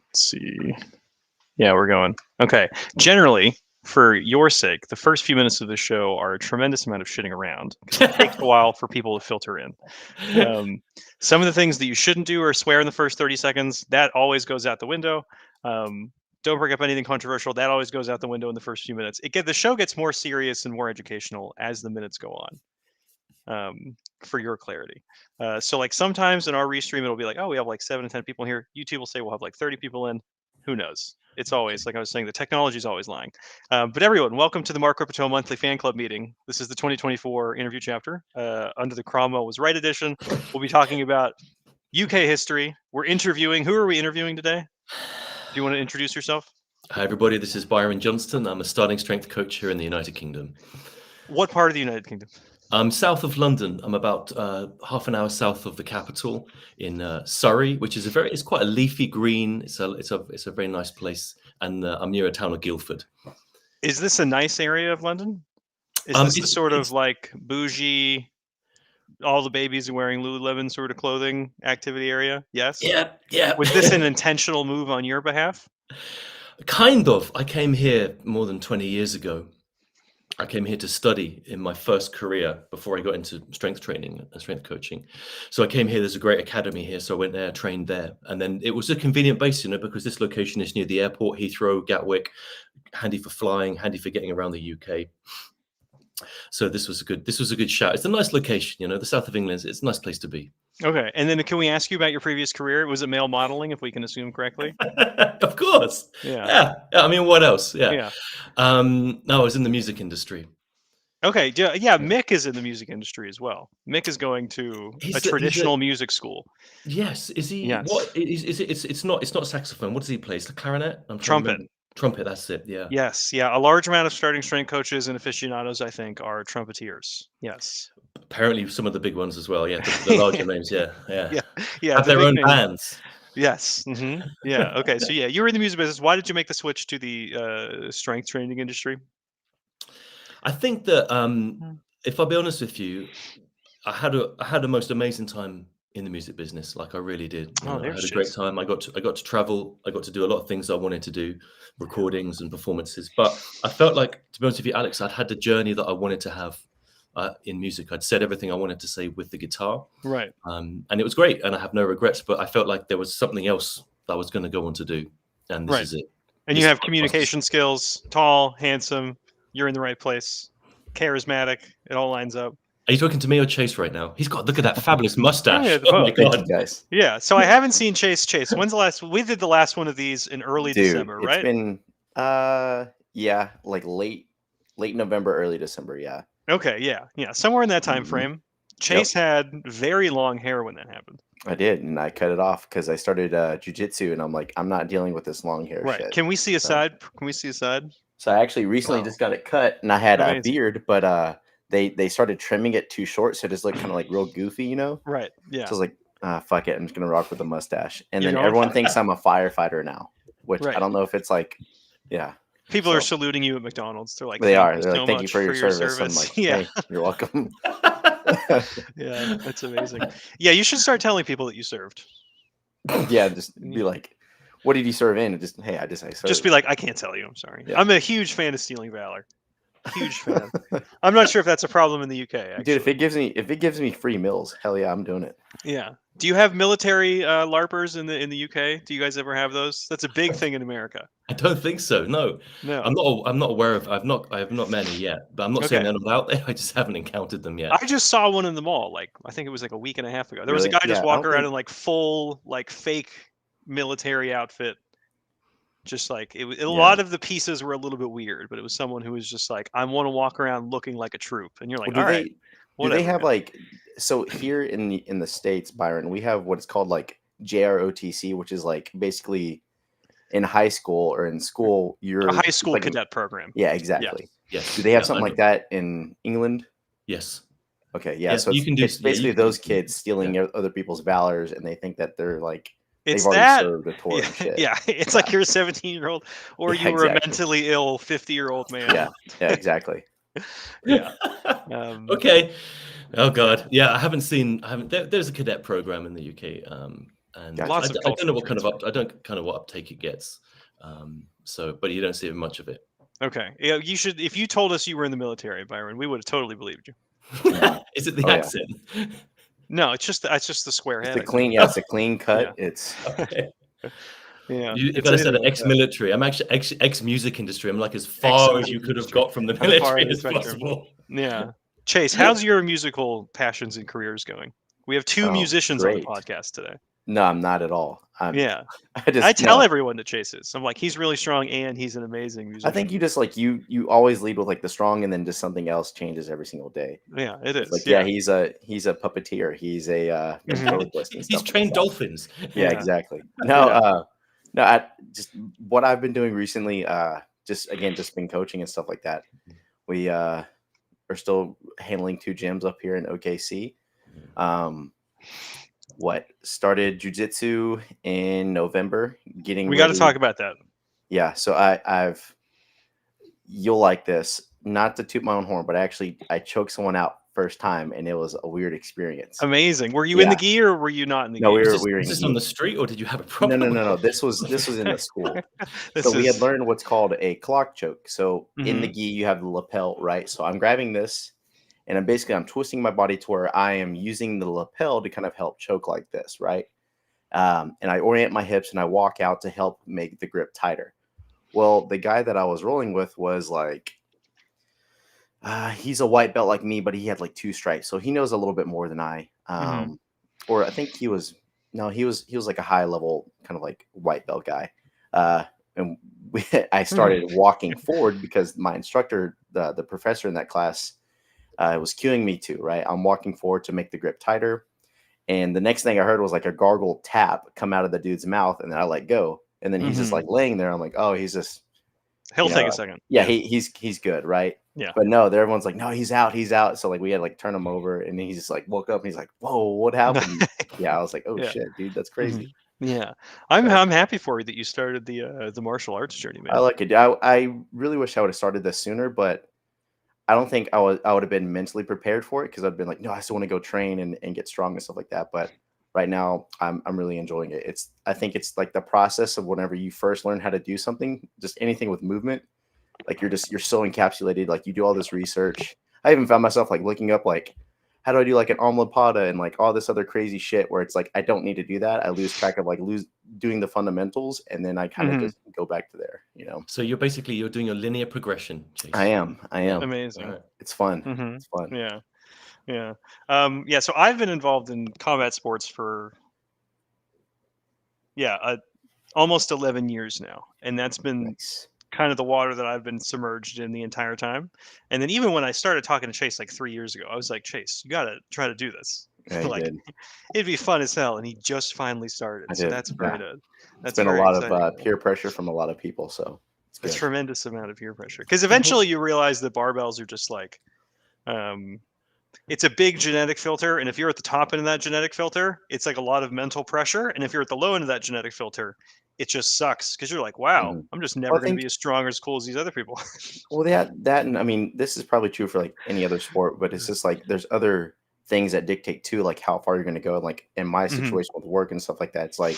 Let's see. Yeah, we're going. Okay. Generally, for your sake, the first few minutes of the show are a tremendous amount of shitting around. It takes a while for people to filter in. Some of the things that you shouldn't do are swear in the first 30 seconds. That always goes out the window. Don't bring up anything controversial. That always goes out the window in the first few minutes. The show gets more serious and more educational as the minutes go on. For your clarity. So like sometimes in our restream, it'll be like, oh, we have like 7 to 10 people here. YouTube will say we'll have like 30 people in. Who knows? It's always, like I was saying, the technology is always lying. But everyone, welcome to the Mark Ripito Monthly Fan Club meeting. This is the 2024 interview chapter under the Cromwell Was Right edition. We'll be talking about UK history. We're interviewing. Who are we interviewing today? Do you want to introduce yourself? Hi, everybody. This is Byron Johnston. I'm a starting strength coach here in the United Kingdom. What part of the United Kingdom? I'm south of London. I'm about half an hour south of the capital in Surrey, which is it's quite a leafy green. It's a very nice place, and I'm near a town of Guildford. Is this a nice area of London? Is this the sort of like bougie, all the babies are wearing Lululemon sort of clothing activity area? Yes. Yeah. Was this an intentional move on your behalf? Kind of. I came here more than 20 years ago. I came here to study in my first career before I got into strength training and strength coaching. So I came here. There's a great academy here. So I went there, trained there. And then it was a convenient base, because this location is near the airport, Heathrow, Gatwick, handy for flying, handy for getting around the UK. So this was a good shout. It's a nice location, the south of England. It's a nice place to be. Okay. And then can we ask you about your previous career? Was it male modeling, if we can assume correctly? Of course. Yeah. I mean, what else? Yeah. No, I was in the music industry. Okay. Yeah. Mick is in the music industry as well. Mick is going to a traditional music school. Yes. Is he? Yes. What is it? It's not saxophone. What does he play? It's the clarinet? Trumpet. Trumpet, that's it. Yeah. Yes. Yeah. A large amount of starting strength coaches and aficionados, I think, are trumpeters. Yes. Apparently some of the big ones as well. Yeah. The larger names. Yeah. Have their own bands. Yes. Mm-hmm. Yeah. Okay. So you were in the music business. Why did you make the switch to the strength training industry? I think that if I'll be honest with you, I had a most amazing time in the music business. Like I really did. I had a great time. I got to travel. I got to do a lot of things I wanted to do, recordings and performances. But I felt like, to be honest with you, Alex, I'd had the journey that I wanted to have in music. I'd said everything I wanted to say with the guitar. Right. And it was great, and I have no regrets. But I felt like there was something else that I was going to go on to do, and this is it. And you have communication skills. Tall, handsome. You're in the right place. Charismatic. It all lines up. Are you talking to me or Chase right now? Look at that fabulous mustache. Oh my God, guys. Yeah. So I haven't seen Chase. When's the last? We did the last one of these in early December, right? It's been like late November, early December. Yeah. Okay. Yeah. Somewhere in that time frame. Chase had very long hair when that happened. I did, and I cut it off because I started jiu-jitsu, and I'm like, I'm not dealing with this long hair shit. Can we see a side? So I actually recently just got it cut, and I had a beard, but they started trimming it too short, so it just looked kind of like real goofy, Right. Yeah. So I was like, fuck it, I'm just gonna rock with a mustache. And then everyone thinks I'm a firefighter now, which I don't know if it's like, yeah. People are saluting you at McDonald's. They're like, They're like, thank you for your service. I'm like, hey, you're welcome. Yeah, that's amazing. Yeah, you should start telling people that you served. Yeah, just be like, what did you serve in? And just, hey, I served. Just be like, I can't tell you. I'm sorry. Yeah. I'm a huge fan of Stealing Valor. Huge fan. I'm not sure if that's a problem in the UK. Actually. Dude, if it gives me free meals, hell yeah, I'm doing it. Yeah. Do you have military LARPers in the UK? Do you guys ever have those? That's a big thing in America. I don't think so. No. I'm not aware of. I have not met any yet. But I'm not saying they're not out there. I just haven't encountered them yet. I just saw one in the mall. Like I think it was like a week and a half ago. There was a guy just walking around in like full like fake military outfit. Just like a lot of the pieces were a little bit weird, but it was someone who was just like, I want to walk around looking like a troop, and you're like, all right. Do they have like, so here in the States, Byron, we have what's called like JROTC, which is like basically in high school or in school, you're a high school cadet program. Yeah, exactly. Yes. Do they have something like that in England? Yes. Okay. Yeah. So it's basically those kids stealing other people's valors, and they think that they're like, it's they've already served a tour and shit. Yeah, it's like you're a 17-year-old or you were a mentally ill 50-year-old man. Yeah, exactly. Yeah. Okay. Oh God. Yeah, I haven't seen. There's a cadet program in the UK. And Gotcha. Lots of I don't know what cultural I don't kind of what uptake it gets. But you don't see much of it. Okay. Yeah, you should. If you told us you were in the military, Byron, we would have totally believed you. Is it the Oh, yeah. accent? No, it's just the square head. It's a I think. clean, yeah, it's a clean cut. Yeah. It's Okay. Yeah. If I said anything like that. ex-military, I'm actually ex-music industry. I'm like as far as Ex-music you could have industry. got from the How far military in the as spectrum? possible. Yeah. Chase, how's your musical passions and careers going? We have two musicians great. on the podcast today. No, I'm not at all. Yeah. I tell everyone to Chase is. I'm like, he's really strong and he's an amazing musician. I think you just like you always lead with like the strong, and then just something else changes every single day. Yeah, it is. Like yeah, he's a puppeteer. He's a ventriloquist and He's stuff trained like that. dolphins. Yeah, exactly. No, no. I just what I've been doing recently. Just been coaching and stuff like that. We are still handling 2 gyms up here in OKC. Started jiu-jitsu in November. We got to talk about that. Yeah, so you'll like this. Not to toot my own horn, but I choked someone out first time, and it was a weird experience. Amazing. Were you in the gi or were you not in the gi? No, we were Was in this gi. on the street, or did you have a problem? No. This was in the school. So we had learned what's called a clock choke. So in the gi, you have the lapel, right? So I'm grabbing this, and I'm twisting my body to where I am using the lapel to kind of help choke like this, right? And I orient my hips and I walk out to help make the grip tighter. Well, the guy that I was rolling with was like, he's a white belt like me, but he had like 2 stripes, so he knows a little bit more than I. Or I think he was like a high level kind of like white belt guy. And I started walking forward because my instructor, the professor in that class, was cueing me to, right? I'm walking forward to make the grip tighter. And the next thing I heard was like a gargle tap come out of the dude's mouth, and then I let go. And then he's just like laying there. I'm like, oh, he's just. He'll take a second. Yeah, he's good, right? Yeah. But no, everyone's like, no, he's out. So like we had like turn him over, and he just like woke up and he's like, whoa, what happened? Yeah, I was like, oh shit, dude, that's crazy. Yeah, I'm happy for you that you started the martial arts journey, man. I like it. I really wish I would have started this sooner, but I don't think I would have been mentally prepared for it, because I'd been like, no, I still want to go train and get strong and stuff like that. But right now, I'm really enjoying it. I think it's like the process of whenever you first learn how to do something, just anything with movement, like you're so encapsulated. Like you do all this research. I even found myself like looking up like, how do I do like an omoplata and like all this other crazy shit where it's like I don't need to do that. I lose track of doing the fundamentals, and then I kind of just go back to there, So you're doing your linear progression, Chase. I am. Amazing. It's fun. It's fun. Yeah. So I've been involved in combat sports for almost 11 years now, and that's been Nice. kind of the water that I've been submerged in the entire time. And then even when I started talking to Chase like 3 years ago, I was like, Chase, you got to try to do this. Yeah, like it'd be fun as hell. And he just finally started. So that's very good. That's been a lot of peer pressure from a lot of people. So it's a tremendous amount of peer pressure, because eventually you realize that barbells are just like, it's a big genetic filter. And if you're at the top end of that genetic filter, it's like a lot of mental pressure. And if you're at the low end of that genetic filter, it just sucks, because you're like, wow, I'm just never going to be as strong or as cool as these other people. Well, that, and I mean, this is probably true for like any other sport, but it's just like there's other things that dictate too, like how far you're going to go. Like in my situation with work and stuff like that, it's like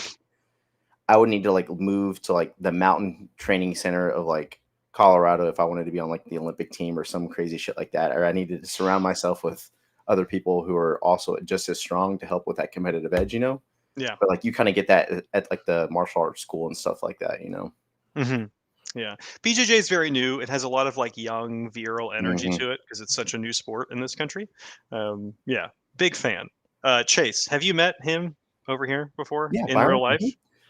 I would need to like move to like the mountain training center of like Colorado if I wanted to be on like the Olympic team or some crazy shit like that, or I needed to surround myself with other people who are also just as strong to help with that competitive edge, Yeah. But like you kind of get that at like the martial arts school and stuff like that, Yeah. BJJ is very new. It has a lot of like young virile energy to it because it's such a new sport in this country. Yeah. Big fan. Chase, have you met him over here before in Byron, real life?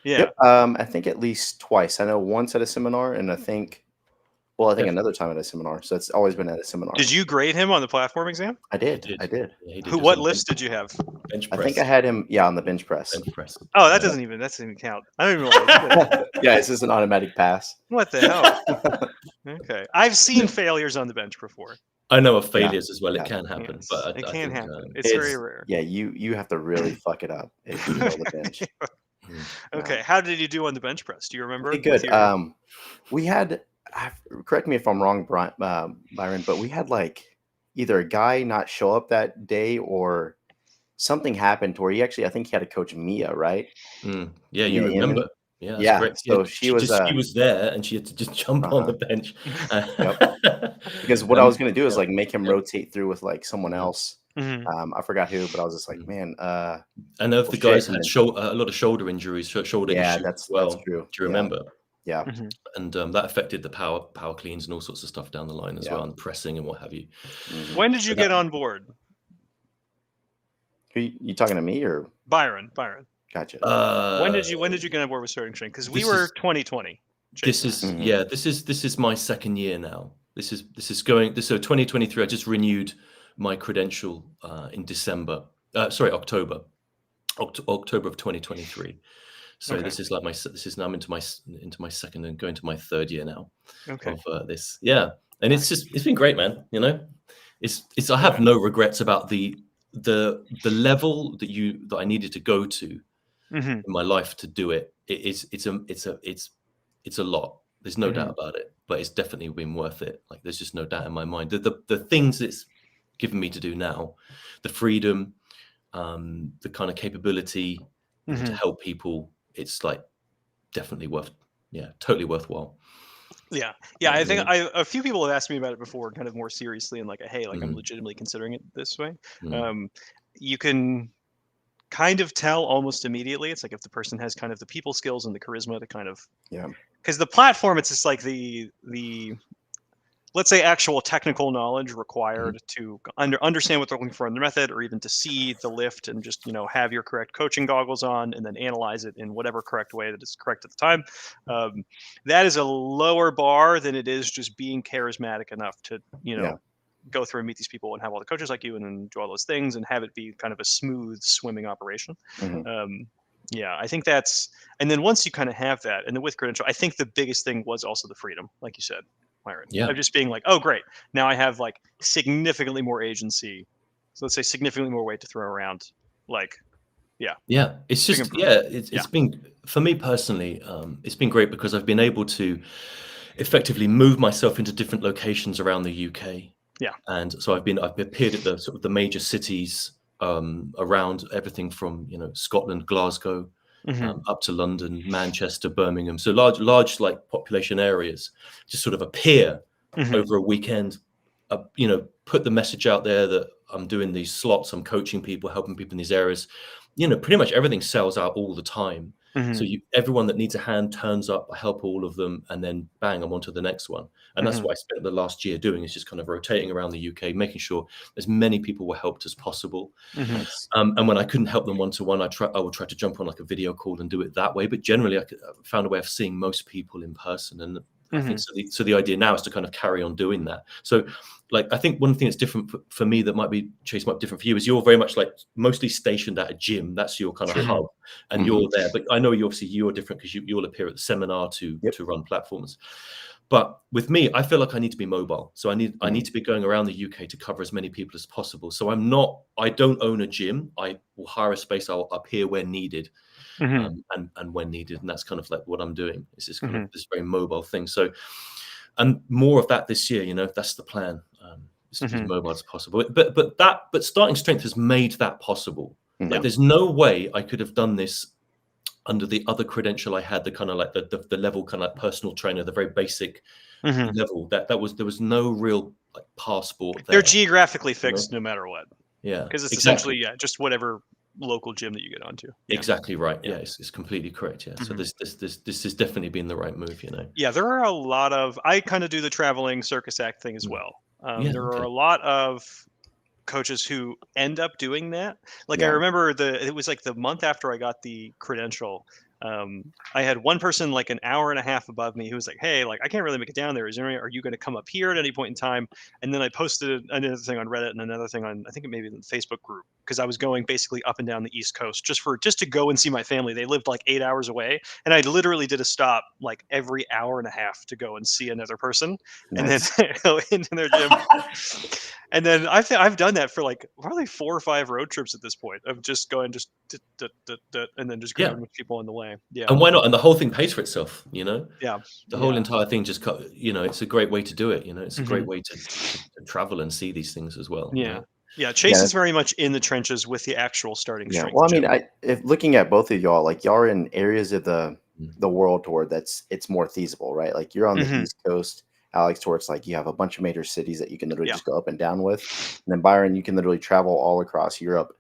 Yeah. Yep. I think at least twice. I know once at a seminar, and I think another time at a seminar. So it's always been at a seminar. Did you grade him on the platform exam? I did. Yeah, what list did you have? Bench I press. think I had him, on the bench press. Oh, that doesn't even count. I don't even know. Yeah, it's just an automatic pass. What the hell? Okay. I've seen failures on the bench before. I know of failures as well. It can happen, Yes, but it I can think, happen. It's very rare. Yeah, you have to really fuck it up if you go to the bench. Okay. How did you do on the bench press? Do you remember? Pretty good. We had, correct me if I'm wrong, Byron, but we had like either a guy not show up that day or something happened to where I think he had to coach Mia, right? Yeah, you Mia Iman. remember. Yeah, that's Yeah. great. So She was there and she had to just jump on the bench. Yep. Because what I was gonna do is like make him rotate through with like someone else. I forgot who, but I was just like, man. I know if the guys had a lot of shoulder injuries, shoulder issues as well. That's true. Do you remember? Yeah. And that affected the power cleans and all sorts of stuff down the line as well, and pressing and what have you. When did you get on board? You talking to me or Byron? Gotcha. When did you get on board with starting training? Because we were 2020. This is my second year now. This is going. So 2023. I just renewed my credential in December. October of 2023. So this is like now I'm into my second and going to my third year now of this. Yeah, and it's been great, man. You know, it's I have no regrets about the level that I needed to go to in my life to do it. It's a lot. There's no doubt about it, but it's definitely been worth it. Like there's just no doubt in my mind. The things it's given me to do now, the freedom, the kind of capability to help people, it's like definitely totally worthwhile. Yeah. I think a few people have asked me about it before, kind of more seriously, and like, hey, like I'm legitimately considering it this way. You can kind of tell almost immediately. It's like if the person has kind of the people skills and the charisma to kind of because the platform, it's just like the let's say actual technical knowledge required to understand what they're looking for in the method, or even to see the lift and just, have your correct coaching goggles on and then analyze it in whatever correct way that is correct at the time. That is a lower bar than it is just being charismatic enough to, go through and meet these people and have all the coaches like you and then do all those things and have it be kind of a smooth swimming operation. I think that's, and then once you kind of have that, and then with credential, I think the biggest thing was also the freedom, like you said, Byron, of just being like, oh, great. Now I have like significantly more agency. So let's say significantly more weight to throw around. Like, it's just, it's been, for me personally, it's been great because I've been able to effectively move myself into different locations around the UK. And so I've appeared at the sort of the major cities around everything from, Scotland, Glasgow, up to London, Manchester, Birmingham. So large like population areas, just sort of appear over a weekend, put the message out there that I'm doing these slots, I'm coaching people, helping people in these areas. Pretty much everything sells out all the time. So everyone that needs a hand turns up, I help all of them, and then bang, I'm on to the next one. And that's what I spent the last year doing, is just kind of rotating around the UK, making sure as many people were helped as possible. And when I couldn't help them one-to-one, I would try to jump on like a video call and do it that way. But generally, I found a way of seeing most people in person. And I think so the idea now is to kind of carry on doing that. So like, I think one thing that's different for me that might be different for you is you're very much like mostly stationed at a gym. That's your kind of hub, and you're there. But I know you're different because you'll appear at the seminar to run platforms. But with me, I feel like I need to be mobile. So I need to be going around the UK to cover as many people as possible. So I don't own a gym. I will hire a space. I'll appear where needed. And when needed, and that's kind of like what I'm doing. It's this kind of this very mobile thing. So, and more of that this year. That's the plan. To be as mobile as possible. But starting strength has made that possible. Like, there's no way I could have done this under the other credential I had, the kind of like the level kind of like personal trainer, the very basic level. There was no real like passport there. They're geographically fixed no matter what. Yeah, because it's essentially just whatever local gym that you get onto. Exactly right. Yeah, it's completely correct. Yeah. So this has definitely been the right move. Yeah, there are a lot of. I kind of do the traveling circus act thing as well. There are a lot of coaches who end up doing that. Like I remember it was like the month after I got the credential. I had one person like an hour and a half above me who was like, hey, like I can't really make it down there. Are you going to come up here at any point in time? And then I posted another thing on Reddit and another thing on, I think maybe the Facebook group, because I was going basically up and down the East Coast just to go and see my family. They lived like 8 hours away, and I literally did a stop like every hour and a half to go and see another person, and then go into their gym. And then I've done that for like probably 4 or 5 road trips at this point of just going and then just grabbing with people on the way. Yeah. And why not? And the whole thing pays for itself, Yeah. The whole entire thing just, it's a great way to do it. It's a great way to travel and see these things as well. Yeah. Yeah, Chase Yeah. is very much in the trenches with the actual starting Yeah. strength Well, I mean, gym. if looking at both of y'all, like y'all are in areas of the world toward it's more feasible, right? Like you're on the Mhm. East Coast, Alex, towards like you have a bunch of major cities that you can literally Yeah. just go up and down with. And then Byron, you can literally travel all across Europe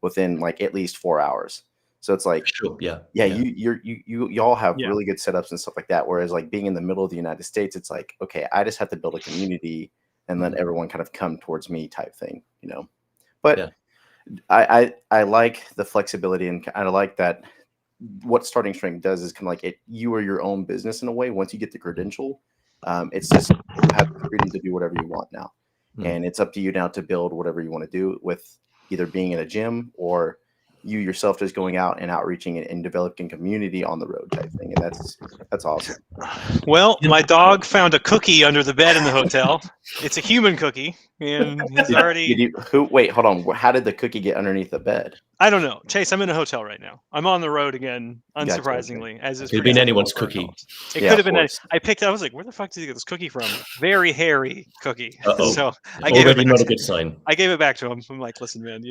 within like at least 4 hours. So it's like, Sure. Yeah. yeah, Yeah. y'all have Yeah. really good setups and stuff like that. Whereas like being in the middle of the United States, it's like, okay, I just have to build a community and let everyone kind of come towards me type thing, you know. But Yeah. I like the flexibility, and I like that what starting strength does is kind of like you are your own business in a way. Once you get the credential, it's just you have the freedom to do whatever you want now, and it's up to you now to build whatever you want to do with either being in a gym or you yourself just going out and outreaching and developing community on the road type thing, and that's awesome. Well, my dog found a cookie under the bed in the hotel. It's a human cookie, and he's already. Wait, hold on. How did the cookie get underneath the bed? I don't know, Chase. I'm in a hotel right now. I'm on the road again, Gotcha, unsurprisingly, as is Could have pretty been typical anyone's for our cookie. calls. It Yeah, could have of been. course. I was like, where the fuck did you get this cookie from? Very hairy cookie. Uh-oh. So I gave it Already back not a to good sign. I gave it back to him. I'm like, listen, man,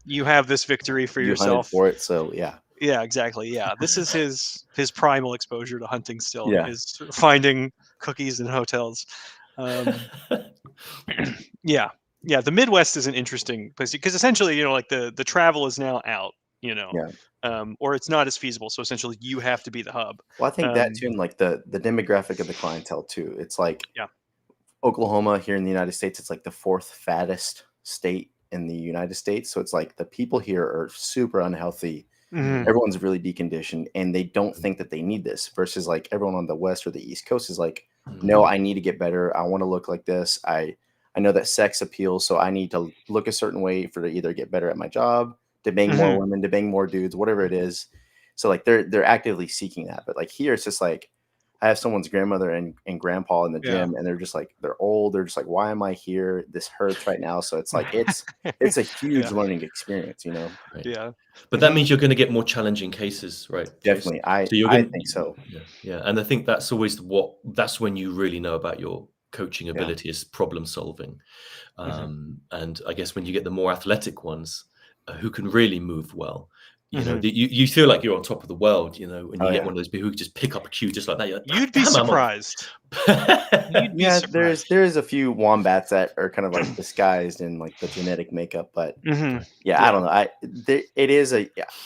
you have this victory for You hunted yourself. for it, so yeah. Yeah, exactly. Yeah, this is his primal exposure to hunting. Still, Yeah. is finding cookies in hotels. Yeah. The Midwest is an interesting place because essentially, you know, like the travel is now out. You know, or it's not as feasible. So essentially, you have to be the hub. Well, I think that too, and like the demographic of the clientele too. It's like Oklahoma here in the United States. It's like the fourth fattest state in the United States. So it's like the people here are super unhealthy. Everyone's really deconditioned, and they don't think that they need this. Versus like everyone on the West or the East Coast is like, no, I need to get better. I want to look like this. I know that sex appeals, so I need to look a certain way for to either get better at my job, to bang more women, to bang more dudes, whatever it is. So like they're actively seeking that. But like here, it's just like I have someone's grandmother and grandpa in the gym, and they're just like they're old. They're just like, why am I here? This hurts right now. So it's like it's a huge learning experience, you know. Right. Yeah. But that means you're going to get more challenging cases, right? Definitely. I think so. Yeah. And I think that's always that's when you really know about your coaching ability is problem solving. And I guess when you get the more athletic ones who can really move well, you know, you feel like you're on top of the world, you know, when you get one of those people who just pick up a cue just like that. Like, You'd be surprised. There's a few wombats that are kind of like disguised in like the genetic makeup, but I don't know.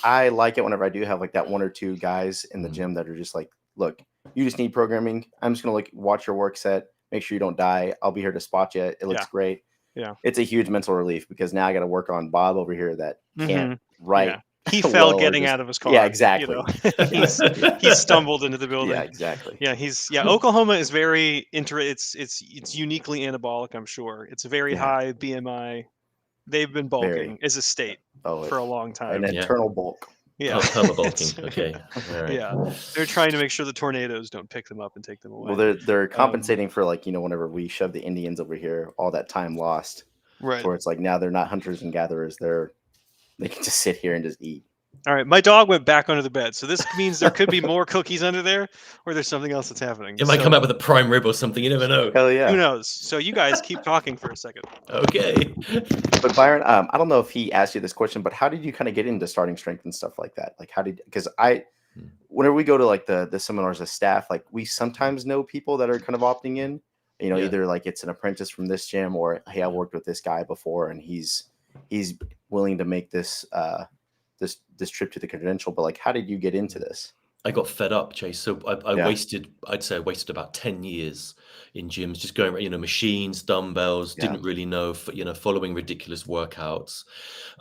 I like it whenever I do have like that one or two guys in the gym that are just like, look, you just need programming. I'm just gonna watch your work set, make sure you don't die. I'll be here to spot you. It looks great. Yeah, it's a huge mental relief because now I got to work on Bob over here that can't write. Yeah. He fell getting out of his car. Yeah, exactly. You know? he stumbled into the building. Yeah, exactly. Yeah, Oklahoma is very it's uniquely anabolic, I'm sure. It's a very high BMI. They've been bulking as a state for a long time. An internal bulk. Yeah. Bulking. Okay. All right. Yeah. They're trying to make sure the tornadoes don't pick them up and take them away. Well, they're compensating for like, you know, whenever we shove the Indians over here, all that time lost. Right. Where it's like now they're not hunters and gatherers. They can just sit here and just eat. All right, my dog went back under the bed, so this means there could be more cookies under there, or there's something else that's happening. It might come out with a prime rib or something. You never know. Hell yeah. Who knows? So you guys keep talking for a second. Okay. But Byron, I don't know if he asked you this question, but how did you kind of get into starting strength and stuff like that? Like because whenever we go to like the seminars as staff, like we sometimes know people that are kind of opting in, you know, either like it's an apprentice from this gym or, hey, I worked with this guy before and he's willing to make this this trip to the credential. But like, how did you get into this? I got fed up, Chase. So I wasted about 10 years in gyms, just going, you know, machines, dumbbells, didn't really know, you know, following ridiculous workouts,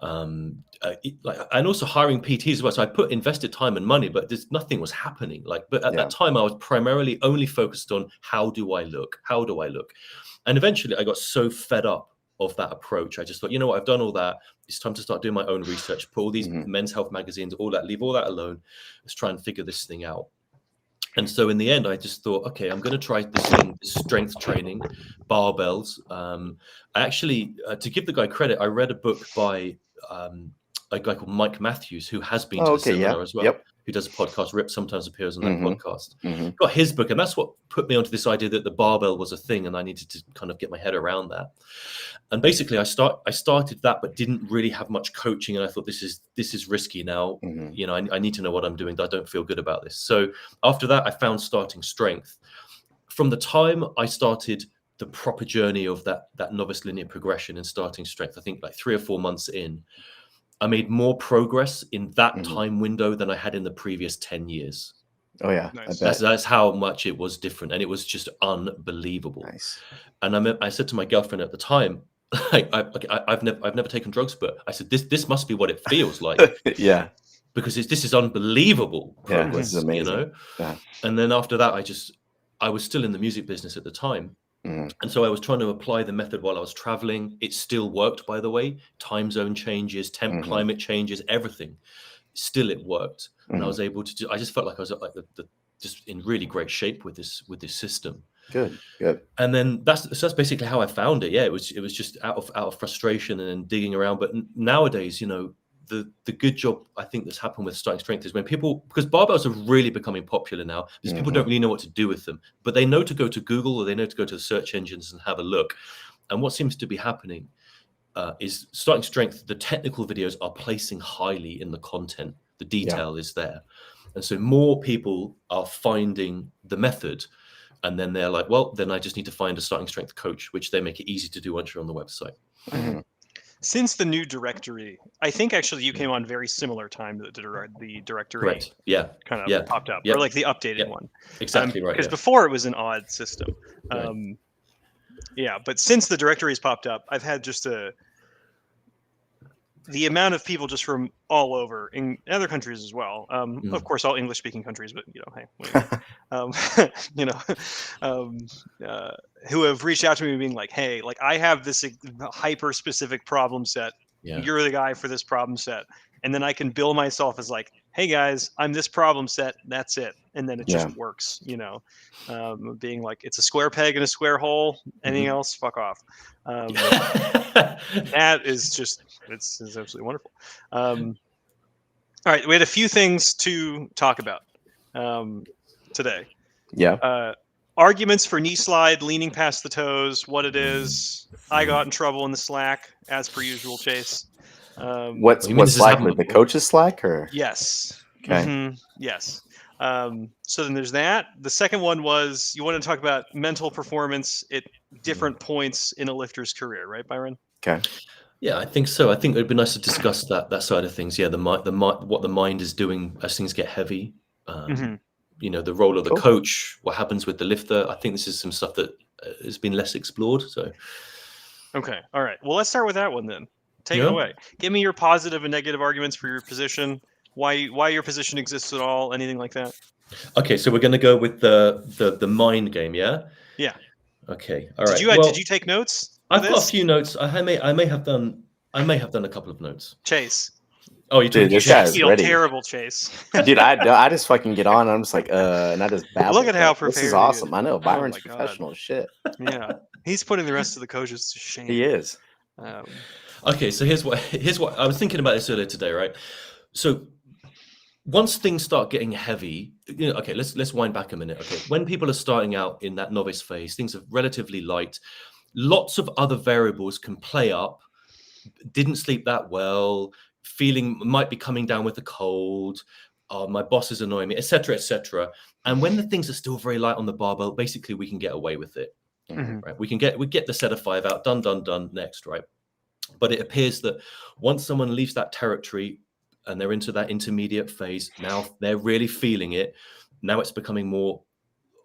and also hiring PTs as well. So I invested time and money, but nothing was happening. But at that time, I was primarily only focused on how do I look? And eventually I got so fed up of that approach. I just thought, you know what, I've done all that. It's time to start doing my own research, put all these men's health magazines, all that, leave all that alone. Let's try and figure this thing out. And so in the end, I just thought, okay, I'm going to try this thing, strength training, barbells. I actually, to give the guy credit, I read a book by a guy called Mike Matthews, who has been to the seminar as well. who does a podcast. Rip sometimes appears on that podcast. Mm-hmm. Got his book, and that's what put me onto this idea that the barbell was a thing, and I needed to kind of get my head around that. And basically, I started that, but didn't really have much coaching, and I thought this is risky now. Mm-hmm. You know, I need to know what I'm doing. I don't feel good about this. So after that, I found Starting Strength. From the time I started the proper journey of that novice linear progression in Starting Strength, I think like 3 or 4 months in, I made more progress in that time window than I had in the previous 10 years. Oh yeah, Nice. That's how much it was different, and it was just unbelievable. nice. And I said to my girlfriend at the time, I've never taken drugs, but I said this must be what it feels like. Yeah, Because this is unbelievable yeah, progress, this is amazing. you know. Yeah. And then after that, I was still in the music business at the time. Mhm. And so I was trying to apply the method while I was traveling. It still worked, by the way. Time zone changes, climate changes, everything. Still, it worked. And I was able to I just felt like I was like just in really great shape with this system. Good. And then that's basically how I found it. Yeah, it was just out of frustration and digging around. But nowadays, you know, the good job I think that's happened with Starting Strength is when people, because barbells are really becoming popular now, because people don't really know what to do with them, but they know to go to Google or they know to go to the search engines and have a look. And what seems to be happening is Starting Strength, the technical videos are placing highly in the content. The detail is there. And so more people are finding the method. And then they're like, well, then I just need to find a Starting Strength coach, which they make it easy to do once you're on the website. Since the new directory, I think actually you came on very similar time to the directory. Correct. Yeah. Kind of popped up, or like the updated one. Exactly right. Because before it was an odd system. Right. Yeah, but since the directory's popped up, I've had just the amount of people just from all over in other countries as well. Of course, all English-speaking countries, but you know, hey, you know, who have reached out to me being like, "Hey, like I have this hyper-specific problem set. You're the guy for this problem set," and then I can bill myself as like, "Hey guys, I'm this problem set. That's it," and then it just works. You know, being like, "It's a square peg in a square hole. Anything else, fuck off." That is just it's absolutely wonderful. All right, we had a few things to talk about today. Yeah. Arguments for knee slide, leaning past the toes, what it is. I got in trouble in the Slack, as per usual, Chase. What's Slack? Like the coach's Slack, or? Yes. Okay. Yes. So then there's that. The second one was you want to talk about mental performance at different points in a lifter's career, right, Byron? Okay. Yeah, I think so. I think it'd be nice to discuss that side of things. Yeah, what the mind is doing as things get heavy. You know, the role of the coach, what happens with the lifter. I think this is some stuff that has been less explored. So, okay, all right. Well, let's start with that one then. Take it away. Give me your positive and negative arguments for your position. Why your position exists at all? Anything like that? Okay, so we're going to go with the mind game. Yeah. Yeah. Okay. All right. Did you take notes? I've got a few notes. I may have done a couple of notes. Chase. Oh, you took this guy's ready. Terrible, Chase. Dude, I just fucking get on. And I'm just like, and I just babble. Look at how prepared. This is awesome. I know Byron's my professional as shit. Yeah, he's putting the rest of the coaches to shame. He is. Okay, so here's what I was thinking about this earlier today, right? So once things start getting heavy, you know, okay, let's wind back a minute. Okay, when people are starting out in that novice phase, things are relatively light. Lots of other variables can play up. Didn't sleep that well. Might be coming down with a cold. My boss is annoying me, etc., etc. And when the things are still very light on the barbell, basically we can get away with it. Right? We get the set of 5 out. Done. Next, right? But it appears that once someone leaves that territory and they're into that intermediate phase, now they're really feeling it. Now it's becoming more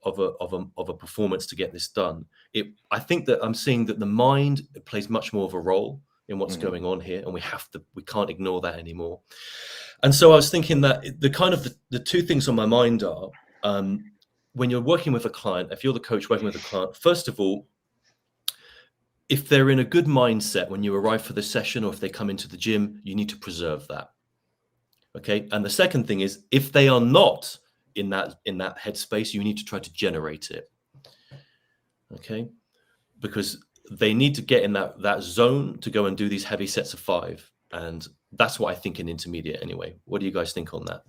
of a performance to get this done. I think that I'm seeing that the mind plays much more of a role in what's going on here, and we can't ignore that anymore. And so I was thinking that the two things on my mind are, when you're working with a client, if you're the coach working with a client, first of all, if they're in a good mindset when you arrive for the session, or if they come into the gym, you need to preserve that. Okay. And the second thing is, if they are not in that headspace, you need to try to generate it. Okay. Because they need to get in that zone to go and do these heavy sets of 5. And that's what I think in intermediate anyway. What do you guys think on that?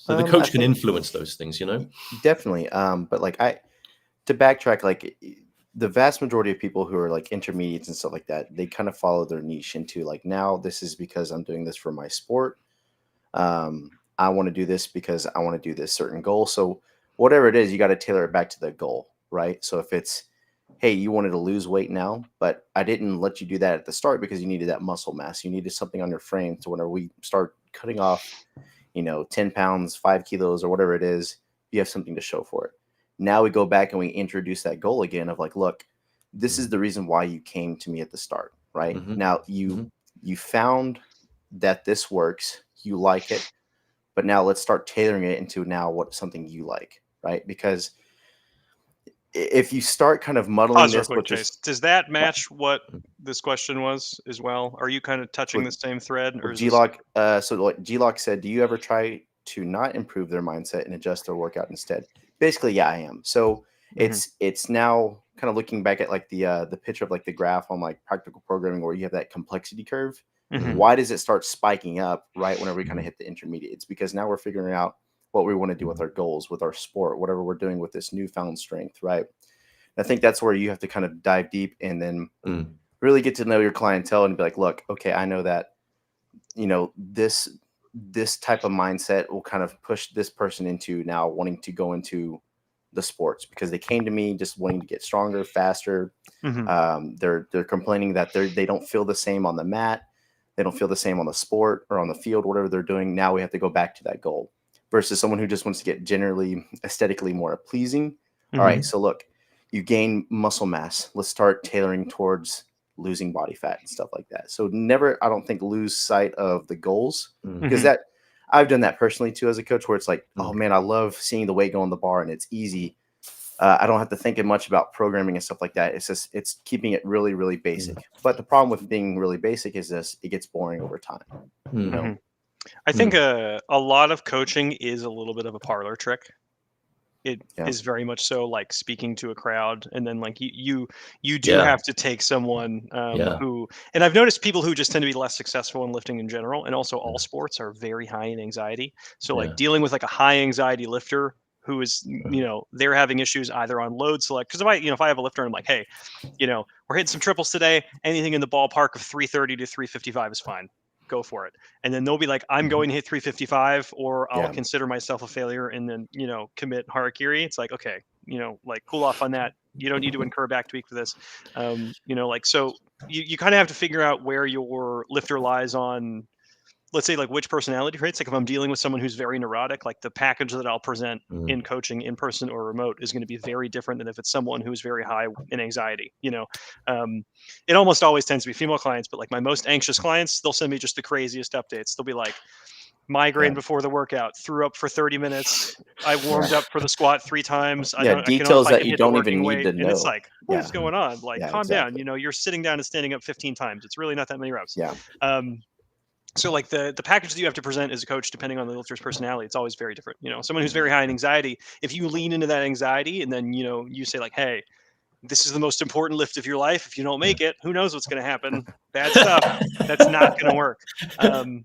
So the I coach can think influence those things, you know? definitely. But like to backtrack, like the vast majority of people who are like intermediates and stuff like that, they kind of follow their niche into like, now this is because I'm doing this for my sport. I want to do this because I want to do this certain goal. So whatever it is, you got to tailor it back to the goal, right? So if it's, hey, you wanted to lose weight now, but I didn't let you do that at the start because you needed that muscle mass. You needed something on your frame. So whenever we start cutting off, 10 pounds, 5 kilos, or whatever it is, you have something to show for it. Now we go back and we introduce that goal again of like, look, this is the reason why you came to me at the start, right? Now you found that this works, you like it, but now let's start tailoring it into now what something you like, right? Because if you start kind of muddling Pause real this quick, with Chase. this, Does that match what this question was as well? Are you kind of touching the same thread, or is this... G-Lock, so like G-Lock said, do you ever try to not improve their mindset and adjust their workout instead? Basically, yeah, I am. So it's now kind of looking back at like the picture of like the graph on like practical programming where you have that complexity curve. Why does it start spiking up right whenever we kind of hit the intermediate? It's because now we're figuring out what we want to do with our goals, with our sport, whatever we're doing with this newfound strength, right? I think that's where you have to kind of dive deep and then really get to know your clientele and be like, look, okay, I know that, this type of mindset will kind of push this person into now wanting to go into the sports because they came to me just wanting to get stronger, faster. They're complaining that they don't feel the same on the mat. They don't feel the same on the sport or on the field, whatever they're doing. Now we have to go back to that goal versus someone who just wants to get generally aesthetically more pleasing. All right. So look, you gain muscle mass. Let's start tailoring towards losing body fat and stuff like that. So never, I don't think, lose sight of the goals because that I've done that personally too as a coach where it's like, oh man, I love seeing the weight go on the bar and it's easy. I don't have to think much about programming and stuff like that. It's just, it's keeping it really, really basic. But the problem with being really basic is this, it gets boring over time. I think a lot of coaching is a little bit of a parlor trick. It is very much so like speaking to a crowd, and then like you do have to take someone who, and I've noticed people who just tend to be less successful in lifting in general, and also all sports are very high in anxiety. So like dealing with like a high anxiety lifter who is, they're having issues either on load select. Because if I have a lifter and I'm like, hey, we're hitting some triples today, anything in the ballpark of 330 to 355 is fine. Go for it. And then they'll be like, I'm going to hit 355 or I'll consider myself a failure and then, commit harakiri. It's like, okay, like cool off on that. You don't need to incur back tweak for this. So you kind of have to figure out where your lifter lies on, let's say, like which personality traits. Like if I'm dealing with someone who's very neurotic, like the package that I'll present in coaching in person or remote is going to be very different than if it's someone who's very high in anxiety. It almost always tends to be female clients, but like my most anxious clients, they'll send me just the craziest updates. They'll be like, migraine before the workout, threw up for 30 minutes. I warmed up for the squat 3 times. Details that you don't even need to know. And it's like, what is going on? Like, calm down. You're sitting down and standing up 15 times. It's really not that many reps. So like the package that you have to present as a coach, depending on the lifter's personality, it's always very different. Someone who's very high in anxiety, if you lean into that anxiety and then, you say like, hey, this is the most important lift of your life. If you don't make it, who knows what's going to happen? Bad stuff. That's not going to work. And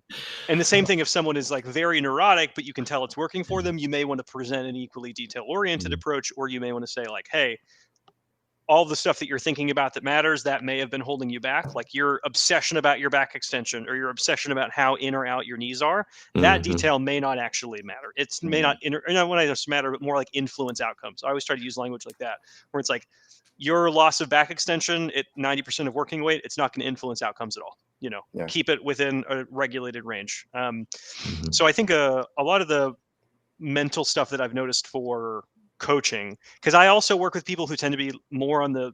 the same thing if someone is like very neurotic, but you can tell it's working for them, you may want to present an equally detail-oriented approach, or you may want to say like, hey, all the stuff that you're thinking about that matters, that may have been holding you back, like your obsession about your back extension or your obsession about how in or out your knees are, that detail may not actually matter. It's may not, when I just matter, but more like influence outcomes. I always try to use language like that, where it's like your loss of back extension at 90% of working weight, it's not going to influence outcomes at all. Keep it within a regulated range. So I think a lot of the mental stuff that I've noticed for coaching, because I also work with people who tend to be more on the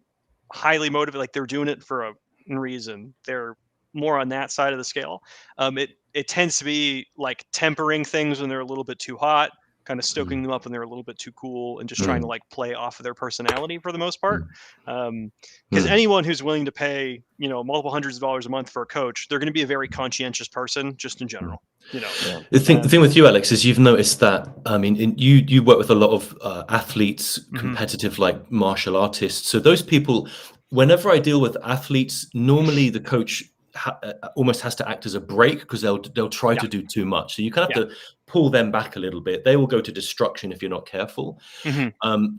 highly motivated, like they're doing it for a reason. They're more on that side of the scale. It tends to be like tempering things when they're a little bit too hot, kind of stoking them up when they're a little bit too cool, and just trying to like play off of their personality for the most part. Because anyone who's willing to pay, multiple hundreds of dollars a month for a coach, they're going to be a very conscientious person just in general. The thing with you, Alex, is you've noticed that, I mean, you work with a lot of athletes, competitive, like martial artists. So those people, whenever I deal with athletes, normally the coach almost has to act as a brake because they'll try to do too much. So you kind of have to pull them back a little bit. They will go to destruction if you're not careful.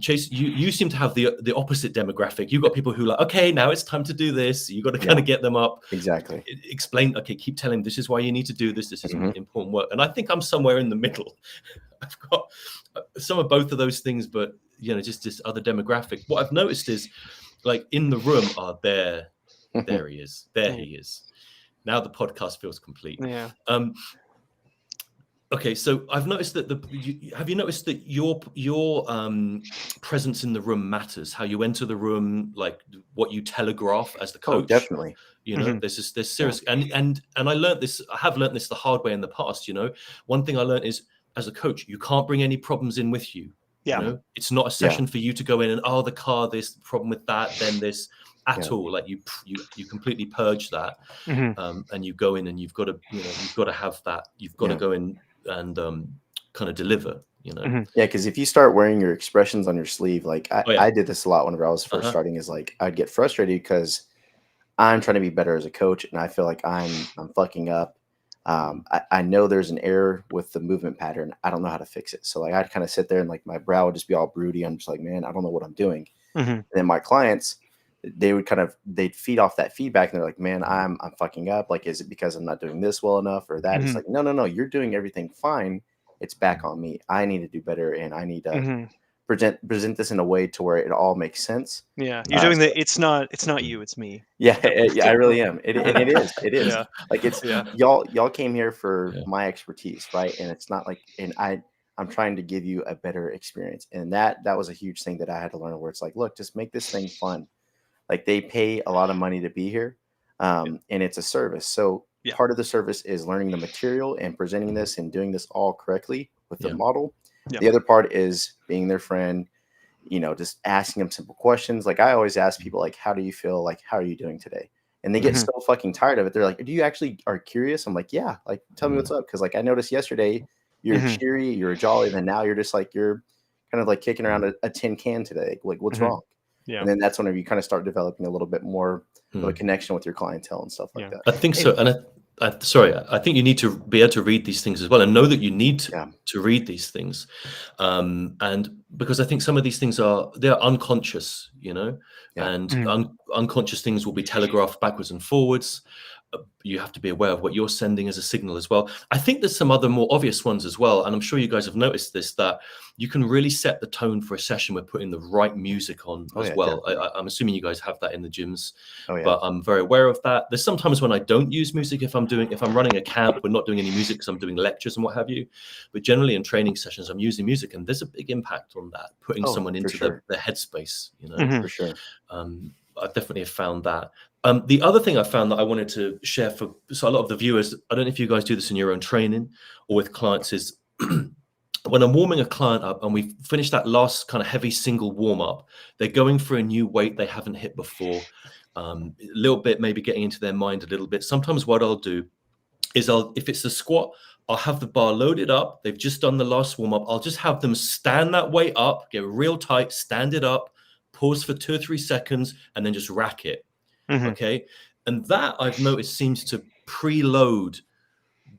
Chase, you seem to have the opposite demographic. You've got people who are like, okay, now it's time to do this. You got to kind of get them up. Exactly. Explain, okay, keep telling them this is why you need to do this. This is important work. And I think I'm somewhere in the middle. I've got some of both of those things, but just this other demographic. What I've noticed is, like, in the room, there he is. There he is. Now the podcast feels complete. Yeah. Okay, so I've noticed that have you noticed that your presence in the room matters? How you enter the room, like what you telegraph as the coach. Oh, definitely. There's serious, and I learned this. I have learned this the hard way in the past. One thing I learned is, as a coach, you can't bring any problems in with you. Yeah. It's not a session for you to go in and the car, this problem with that, then this at all. Like you completely purge that, and you go in and you've got to have that. You've got to go in and kind of deliver. Because if you start wearing your expressions on your sleeve, like I did this a lot whenever I was first starting, is like I'd get frustrated because I'm trying to be better as a coach and I feel like I'm fucking up. I know there's an error with the movement pattern. I don't know how to fix it. So like I'd kind of sit there and like my brow would just be all broody. I'm just like, man, I don't know what I'm doing. And then my clients, they'd feed off that feedback and they're like, man, I'm fucking up. Like, is it because I'm not doing this well enough or that? It's like, no, you're doing everything fine. It's back on me. I need to do better and I need to present this in a way to where it all makes sense. Yeah, you're doing it's not you, it's me. Yeah, I really am. It is. Yeah. Like it's y'all came here for my expertise, right? And it's not like, and I'm trying to give you a better experience, and that was a huge thing that I had to learn. Where it's like, look, just make this thing fun. Like they pay a lot of money to be here, and it's a service. So part of the service is learning the material and presenting this and doing this all correctly with the model. The other part is being their friend, just asking them simple questions. Like I always ask people, like, how do you feel? Like, how are you doing today? And they get so fucking tired of it. They're like, do you actually are curious? I'm like, yeah, like, tell me what's up. Cause like, I noticed yesterday you're cheery, you're jolly. And then now you're just like, you're kind of like kicking around a tin can today. Like what's wrong? Yeah. And then that's whenever you kind of start developing a little bit more of a connection with your clientele and stuff like that. I think so. And I think you need to be able to read these things as well and know that you need to read these things. And because I think some of these things they're unconscious, and unconscious things will be telegraphed backwards and forwards. You have to be aware of what you're sending as a signal as well. I think there's some other more obvious ones as well. And I'm sure you guys have noticed this, that you can really set the tone for a session with putting the right music on as well. I'm assuming you guys have that in the gyms, but I'm very aware of that. There's sometimes when I don't use music, if I'm running a camp, we're not doing any music because I'm doing lectures and what have you. But generally in training sessions, I'm using music, and there's a big impact on that, putting someone into the headspace, For sure. I definitely have found that. The other thing I found that I wanted to share so a lot of the viewers, I don't know if you guys do this in your own training or with clients, is when I'm warming a client up and we've finished that last kind of heavy single warm up, they're going for a new weight they haven't hit before, a little bit, maybe getting into their mind a little bit. Sometimes what I'll do is if it's the squat, I'll have the bar loaded up. They've just done the last warm up. I'll just have them stand that weight up, get real tight, stand it up, pause for 2 or 3 seconds, and then just rack it. Okay. And that I've noticed seems to preload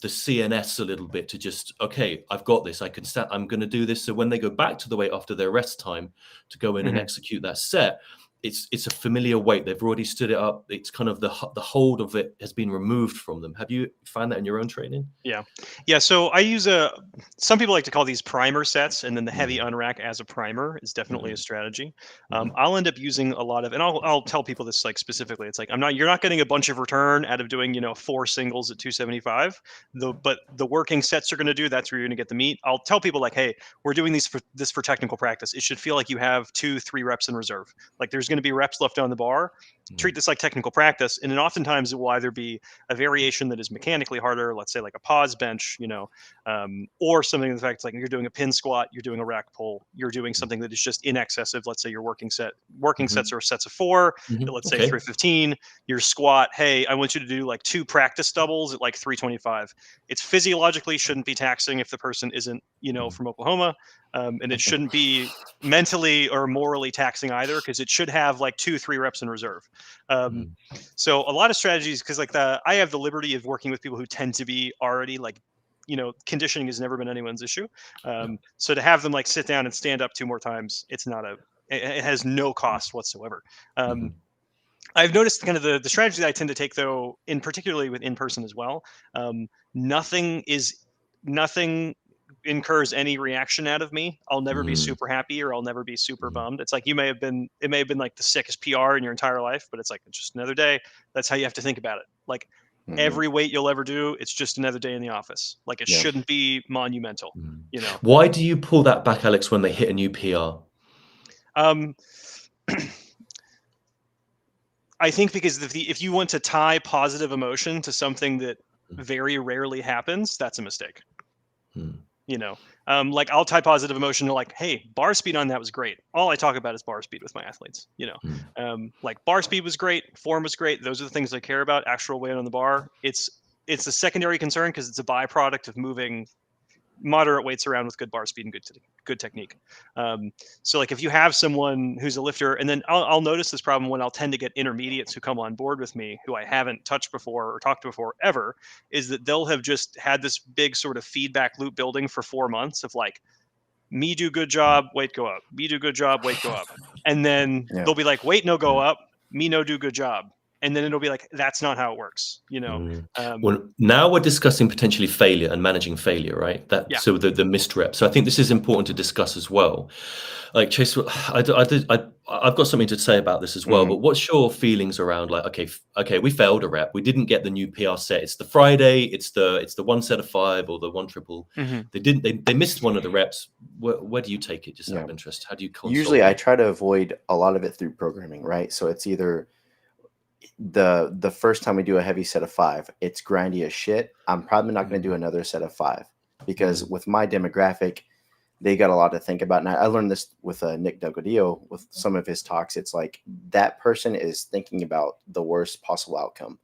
the CNS a little bit to just, okay, I've got this. I can start, I'm going to do this. So when they go back to the weight after their rest time to go in and execute that set, it's a familiar weight. They've already stood it up. It's kind of the hold of it has been removed from them. Have you found that in your own training? Yeah. So I use some people like to call these primer sets, and then the heavy unrack as a primer is definitely a strategy. I'll end up using a lot of, and I'll tell people this like specifically. It's like you're not getting a bunch of return out of doing 4 singles at 275. But the working sets you're going to do, that's where you're going to get the meat. I'll tell people like, hey, we're doing this for technical practice. It should feel like you have 2-3 reps in reserve. Like there's going to be reps left on the bar. Treat this like technical practice, and then oftentimes it will either be a variation that is mechanically harder, let's say like a pause bench, or something in the fact like you're doing a pin squat, you're doing a rack pull, you're doing something that is just in excess of, let's say your working sets are sets of 4, let's say 315. Your squat, hey, I want you to do like 2 practice doubles at like 325. It's physiologically shouldn't be taxing if the person isn't from Oklahoma, and it shouldn't be mentally or morally taxing either, because it should have like 2-3 reps in reserve. So a lot of strategies, because like I have the liberty of working with people who tend to be already like conditioning has never been anyone's issue. So to have them like sit down and stand up 2 more times, it has no cost whatsoever. I've noticed kind of the strategy that I tend to take, though, particularly with in person as well. Nothing incurs any reaction out of me. I'll never be super happy, or I'll never be super bummed. It's like it may have been like the sickest PR in your entire life, but it's like, it's just another day. That's how you have to think about it. Like every weight you'll ever do, it's just another day in the office. Like it shouldn't be monumental, Why do you pull that back, Alex, when they hit a new PR? I think because if you want to tie positive emotion to something that very rarely happens, that's a mistake. Like I'll tie positive emotion to like, hey, bar speed on that was great. All I talk about is bar speed with my athletes. Like bar speed was great, form was great. Those are the things I care about. Actual weight on the bar, it's a secondary concern because it's a byproduct of moving moderate weights around with good bar speed and good technique. So like if you have someone who's a lifter, and then I'll notice this problem when I'll tend to get intermediates who come on board with me who I haven't touched before or talked to before ever, is that they'll have just had this big sort of feedback loop building for 4 months of like, me do good job, weight go up, me do good job, weight go up. And then they'll be like, weight no go up, me no do good job. And then it'll be like, that's not how it works, Well, now we're discussing potentially failure and managing failure, right? So the missed rep. So I think this is important to discuss as well. Like Chase, I've got something to say about this as well. But what's your feelings around like, okay, we failed a rep, we didn't get the new PR set. It's the Friday, it's the 1 set of 5 or the 1 triple. They missed one of the reps. Where do you take it? Just out of interest, how do you console? Usually, I try to avoid a lot of it through programming, right? So it's either the first time we do a heavy set of 5, it's grindy as shit. I'm probably not going to do another set of 5 because with my demographic, they got a lot to think about. And I learned this with Nick Delgadillo with some of his talks. It's like that person is thinking about the worst possible outcome.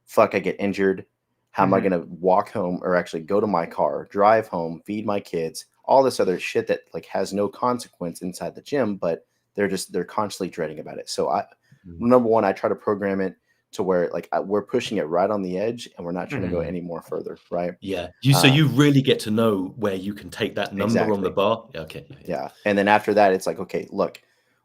Fuck, I get injured. How am I going to walk home or actually go to my car, drive home, feed my kids, all this other shit that like has no consequence inside the gym, but they're constantly dreading about it. So number one, I try to program it to where like we're pushing it right on the edge and we're not trying to go any more further. Right. Yeah. So you really get to know where you can take that number on the bar. Yeah. Okay. Yeah. And then after that, it's like, okay, look,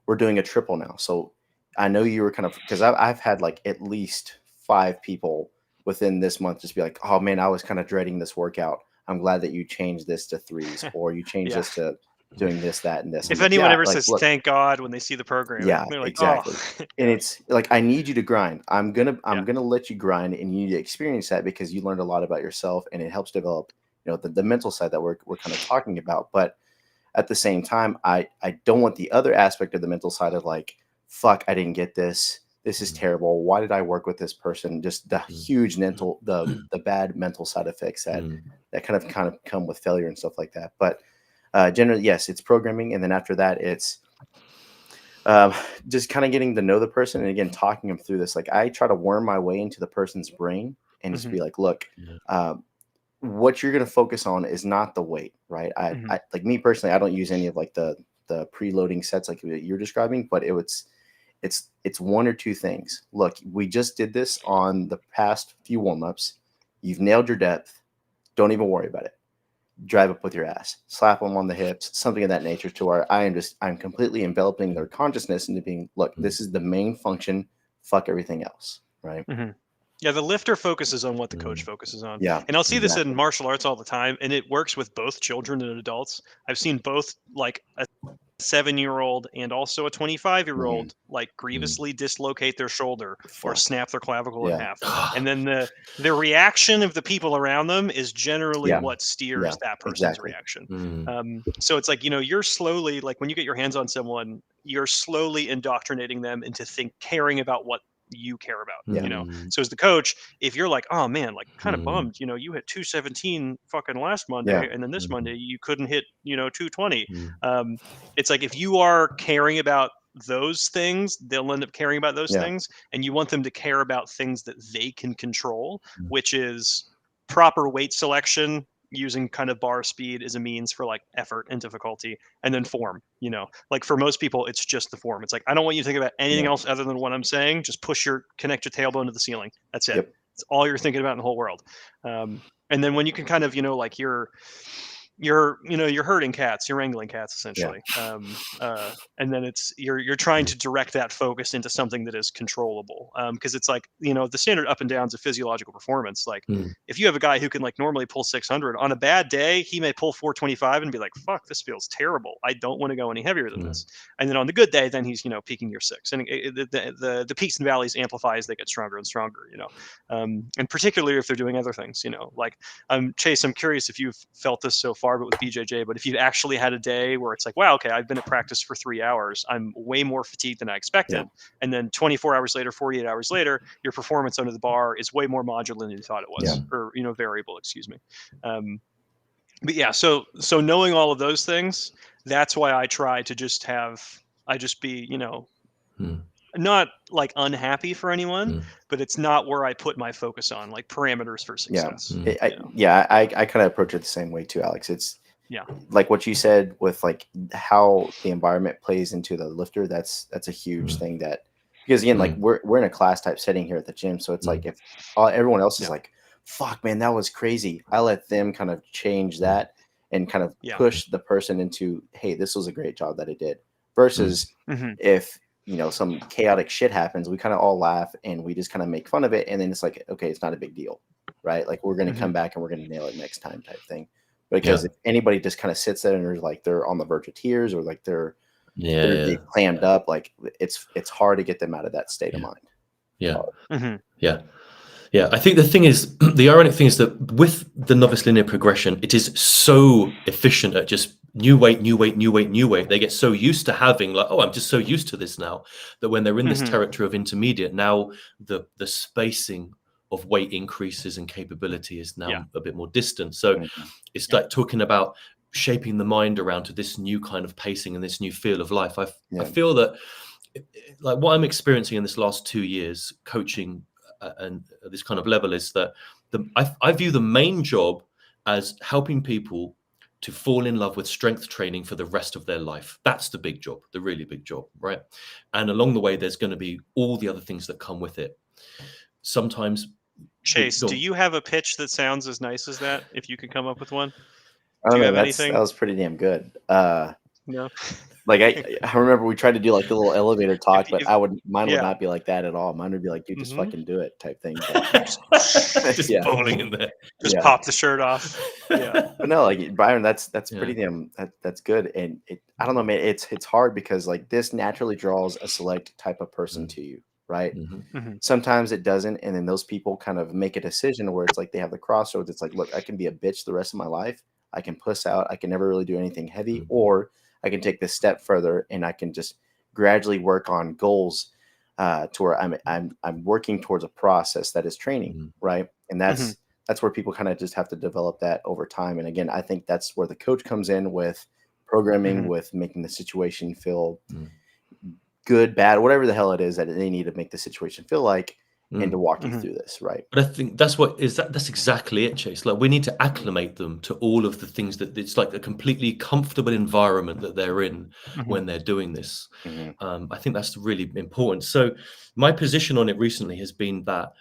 we're doing a triple now. So I know you were kind of, because I've had like at least 5 people within this month just be like, oh man, I was kind of dreading this workout. I'm glad that you changed this to 3s or you changed this to doing this, that, and this. If anyone ever says thank God when they see the program, they're like, exactly. Oh. And it's like, I need you to grind. I'm gonna let you grind, and you need to experience that because you learned a lot about yourself, and it helps develop, the mental side that we're kind of talking about. But at the same time, I don't want the other aspect of the mental side of like, fuck, I didn't get this. This is terrible. Why did I work with this person? Just the huge the bad mental side effects that kind of come with failure and stuff like that. But generally, yes, it's programming. And then after that, it's just kind of getting to know the person. And again, talking them through this. Like I try to worm my way into the person's brain and just be like, look, what you're going to focus on is not the weight, right? I like me personally, I don't use any of like the preloading sets like you're describing, but it's 1 or 2 things. Look, we just did this on the past few warm-ups. You've nailed your depth. Don't even worry about it. Drive up with your ass, slap them on the hips, something of that nature, to where I'm completely enveloping their consciousness into being, look, this is the main function. Fuck everything else. Right. Yeah. The lifter focuses on what the coach focuses on. Yeah. And I'll see this in martial arts all the time, and it works with both children and adults. I've seen both like a 7-year-old and also a 25-year-old like grievously dislocate their shoulder or snap their clavicle in half, and then the reaction of the people around them is generally what steers that person's reaction. So it's like, you're slowly, like when you get your hands on someone, you're slowly indoctrinating them into caring about what you care about. So as the coach, if you're like, oh man, like kind of bummed, you hit 217 fucking last Monday, and then this Monday you couldn't hit 220. It's like, if you are caring about those things, they'll end up caring about those things, and you want them to care about things that they can control, which is proper weight selection, using kind of bar speed as a means for like effort and difficulty, and then form. Like for most people, it's just the form. It's like, I don't want you to think about anything else other than what I'm saying. Just connect your tailbone to the ceiling. That's it. It's all you're thinking about in the whole world. And And then when you can kind of, like you're herding cats, you're wrangling cats essentially. And then you're trying to direct that focus into something that is controllable. Because it's like, the standard up and downs of physiological performance. Like if you have a guy who can like normally pull 600 on a bad day, he may pull 425 and be like, fuck, this feels terrible. I don't want to go any heavier than this. And then on the good day, then he's, peaking your 6. And the peaks and valleys amplify as they get stronger and stronger, and particularly if they're doing other things, like, Chase, I'm curious if you've felt this so far, but with BJJ, but if you've actually had a day where it's like, wow, okay, I've been at practice for 3 hours, I'm way more fatigued than I expected. And then 24 hours later, 48 hours later, your performance under the bar is way more modular than you thought it was, or, variable, excuse me. But yeah, so knowing all of those things, that's why I try to just be, not like unhappy for anyone, but it's not where I put my focus on, like parameters for success. I kind of approach it the same way too, Alex. It's like what you said with like how the environment plays into the lifter. That's a huge thing, that because again, like we're in a class type setting here at the gym, so it's like if everyone else is like, fuck man, that was crazy, I let them kind of change that and kind of push the person into, hey, this was a great job that I did, versus if some chaotic shit happens, we kind of all laugh and we just kind of make fun of it, and then it's like, okay, it's not a big deal, right? Like we're going to come back and we're going to nail it next time type thing. Because if anybody just kind of sits there and they're like they're on the verge of tears, or like they're clammed up, like it's hard to get them out of that state of mind. I think the thing is, the ironic thing is that with the novice linear progression, it is so efficient at just new weight. They get so used to having like, oh, I'm just so used to this now, that when they're in this territory of intermediate, now the spacing of weight increases and capability is now a bit more distant. So it's like talking about shaping the mind around to this new kind of pacing and this new feel of life. I feel that like what I'm experiencing in this last 2 years coaching and this kind of level is that I view the main job as helping people to fall in love with strength training for the rest of their life. That's the big job, the really big job, right? And along the way, there's going to be all the other things that come with it. Sometimes, Chase, do you have a pitch that sounds as nice as that? If you could come up with one, do you have anything? That was pretty damn good. No. Like I remember we tried to do like the little elevator talk, but mine would not be like that at all. Mine would be like, dude, just fucking do it type thing. Just bowling in there. Just pop the shirt off. Yeah. But no, like Byron, that's pretty damn that's good. And I don't know, man, it's hard because like this naturally draws a select type of person to you, right? Sometimes it doesn't, and then those people kind of make a decision where it's like they have the crossroads. It's like, look, I can be a bitch the rest of my life. I can puss out. I can never really do anything heavy, or I can take this step further and I can just gradually work on goals to where I'm working towards a process that is training, right? And that's where people kind of just have to develop that over time. And again, I think that's where the coach comes in with programming, with making the situation feel good, bad, whatever the hell it is that they need to make the situation feel like, and to walk you through this, right? But I think that's exactly it, Chase. Like we need to acclimate them to all of the things that it's like a completely comfortable environment that they're in when they're doing this. I think that's really important. So my position on it recently has been that,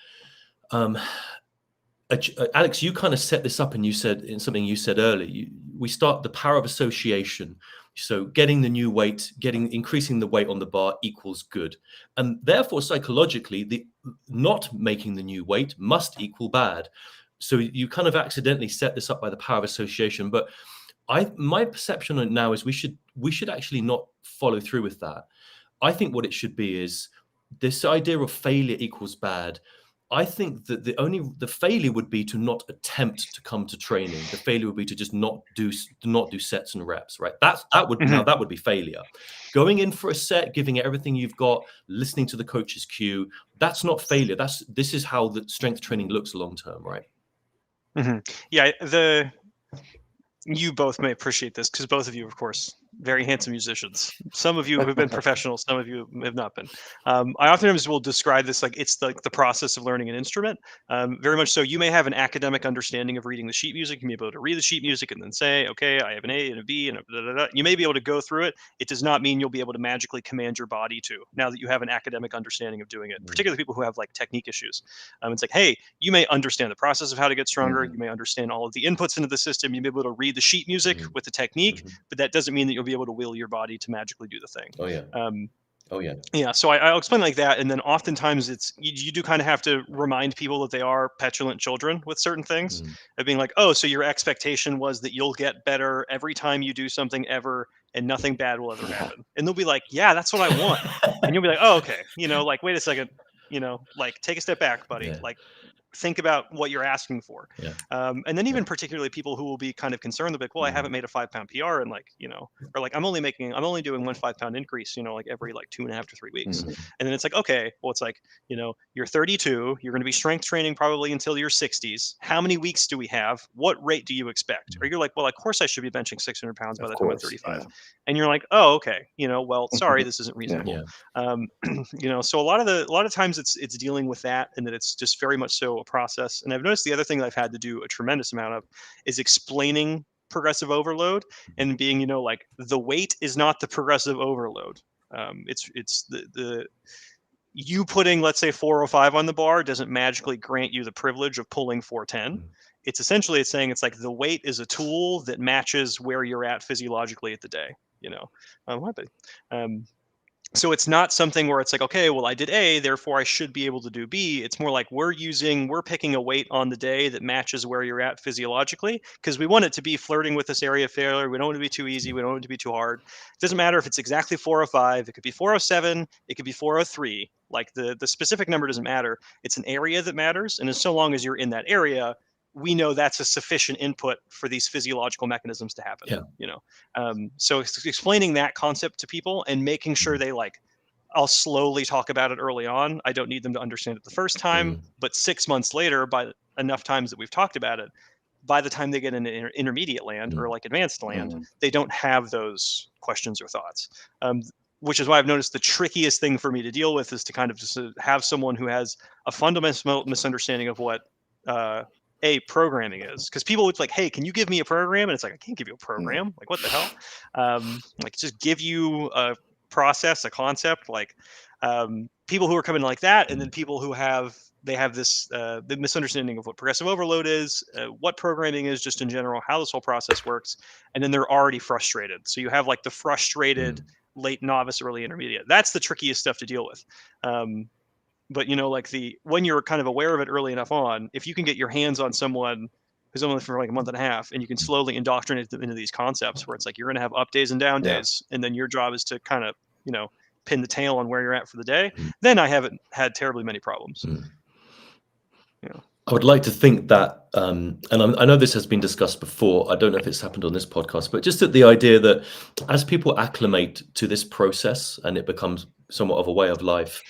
Alex, you kind of set this up, and you said in something you said earlier, we start the power of association. So getting the new weight, increasing the weight on the bar equals good. And therefore, psychologically, the not making the new weight must equal bad. So you kind of accidentally set this up by the power of association. But my perception on it now is we should actually not follow through with that. I think what it should be is this idea of failure equals bad. I think that the failure would be to not attempt to come to training. The failure would be to just not do sets and reps, right? That would be failure. Going in for a set, giving it everything you've got, listening to the coach's cue, that's not failure. This is how the strength training looks long term, right? Yeah, you both may appreciate this because both of you, of course, very handsome musicians. Some of you have been professionals, some of you have not been. I oftentimes will describe this like it's the process of learning an instrument. Very much so. You may have an academic understanding of reading the sheet music. You may be able to read the sheet music and then say, okay, I have an A and a B and a da, da, da. You may be able to go through it. It does not mean you'll be able to magically command your body to, now that you have an academic understanding of doing it, particularly people who have like technique issues. It's like, hey, you may understand the process of how to get stronger. You may understand all of the inputs into the system. You may be able to read the sheet music with the technique, but that doesn't mean that you'll be able to will your body to magically do the thing. Oh yeah. Yeah, so I'll explain like that, and then oftentimes it's you do kind of have to remind people that they are petulant children with certain things, of being like, oh, so your expectation was that you'll get better every time you do something ever, and nothing bad will ever happen. And they'll be like, yeah, that's what I want. And you'll be like, oh, okay, like, wait a second, like, take a step back, buddy. Like, think about what you're asking for. And then even particularly people who will be kind of concerned, they'll be like, well, I haven't made a 5-pound PR, and like, or like I'm only doing 1 5-pound increase, like every like 2.5 to 3 weeks. And then it's like, okay, well, it's like, you're 32, you're going to be strength training probably until your 60s. How many weeks do we have? What rate do you expect? Or you're like, well, of course I should be benching 600 pounds by the time I'm 35. And you're like, oh, okay, well, sorry, this isn't reasonable. So a lot of times it's dealing with that, and that it's just very much so a process. And I've noticed the other thing that I've had to do a tremendous amount of is explaining progressive overload, and being, like, the weight is not the progressive overload. It's the you putting, let's say, 405 on the bar doesn't magically grant you the privilege of pulling 410. It's essentially, it's saying, it's like the weight is a tool that matches where you're at physiologically at the day, so it's not something where it's like, okay, well, I did A, therefore I should be able to do B. It's more like we're picking a weight on the day that matches where you're at physiologically, because we want it to be flirting with this area of failure. We don't want it to be too easy. We don't want it to be too hard. It doesn't matter if it's exactly 405. It could be 407. It could be 403. Like the specific number doesn't matter. It's an area that matters. And as so long as you're in that area, we know that's a sufficient input for these physiological mechanisms to happen. So it's explaining that concept to people and making sure they I'll slowly talk about it early on. I don't need them to understand it the first time, but 6 months later, by enough times that we've talked about it, by the time they get into intermediate land or like advanced land, they don't have those questions or thoughts. Which is why I've noticed the trickiest thing for me to deal with is to kind of just have someone who has a fundamental misunderstanding of what programming is, because people would like, hey, can you give me a program? And it's like, I can't give you a program. Like, what the hell? Like, just give you a process, a concept. Like, people who are coming like that, and then people who have this the misunderstanding of what progressive overload is, what programming is just in general, how this whole process works, and then they're already frustrated. So you have like the frustrated late novice, early intermediate. That's the trickiest stuff to deal with. But like when you're kind of aware of it early enough on, if you can get your hands on someone who's only for like a month and a half, and you can slowly indoctrinate them into these concepts where it's like you're going to have up days and down days, and then your job is to kind of pin the tail on where you're at for the day, then I haven't had terribly many problems. I would like to think that, and I know this has been discussed before, I don't know if it's happened on this podcast, but just that the idea that as people acclimate to this process and it becomes somewhat of a way of life,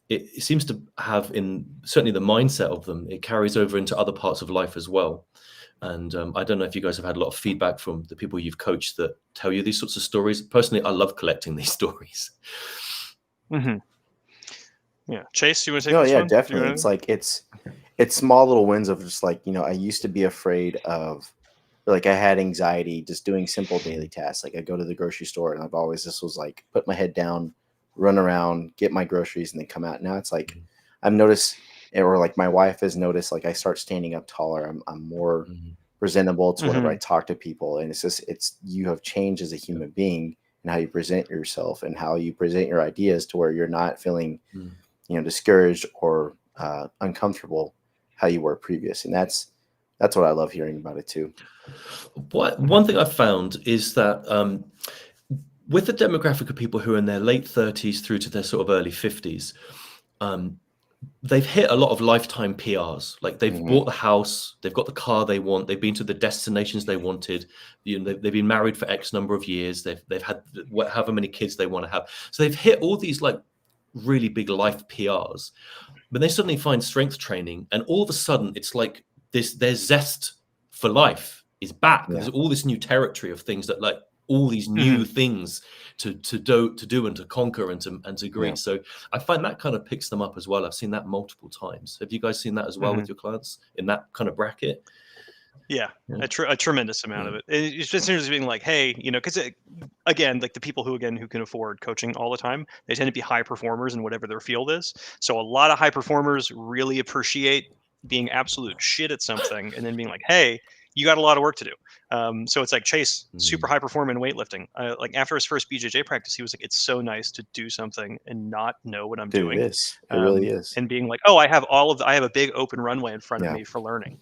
it seems to have, in certainly the mindset of them, it carries over into other parts of life as well. And I don't know if you guys have had a lot of feedback from the people you've coached that tell you these sorts of stories. Personally, I love collecting these stories. Yeah, Chase, you want to take this one? Definitely. It's like it's small little wins of just like, I used to be afraid of, like, I had anxiety just doing simple daily tasks. Like, I go to the grocery store, and this was like put my head down, run around, get my groceries, and then come out. Now it's like I've noticed, or like my wife has noticed, like I start standing up taller. I'm more presentable to whenever I talk to people. And it's you have changed as a human being, and how you present yourself and how you present your ideas, to where you're not feeling, discouraged or uncomfortable how you were previous. And that's what I love hearing about it too. One thing I've found is that with the demographic of people who are in their late 30s through to their sort of early 50s, they've hit a lot of lifetime PRs. Like, they've bought the house, they've got the car they want, they've been to the destinations they wanted, they've been married for X number of years, they've had however many kids they want to have. So they've hit all these like really big life PRs, but they suddenly find strength training, and all of a sudden it's like their zest for life is back. There's all this new territory of things that like all these new things to do and to conquer and to greet. Yeah. So I find that kind of picks them up as well. I've seen that multiple times. Have you guys seen that as well with your clients in that kind of bracket? Yeah, a tremendous amount of it. It's just interesting being like, hey, because again, like the people who can afford coaching all the time, they tend to be high performers in whatever their field is. So a lot of high performers really appreciate being absolute shit at something and then being like, hey, you got a lot of work to do. So it's like Chase, super high performer in weightlifting. Like after his first BJJ practice, he was like, it's so nice to do something and not know what I'm doing. It is. It really is. And being like, oh, I have a big open runway in front of me for learning,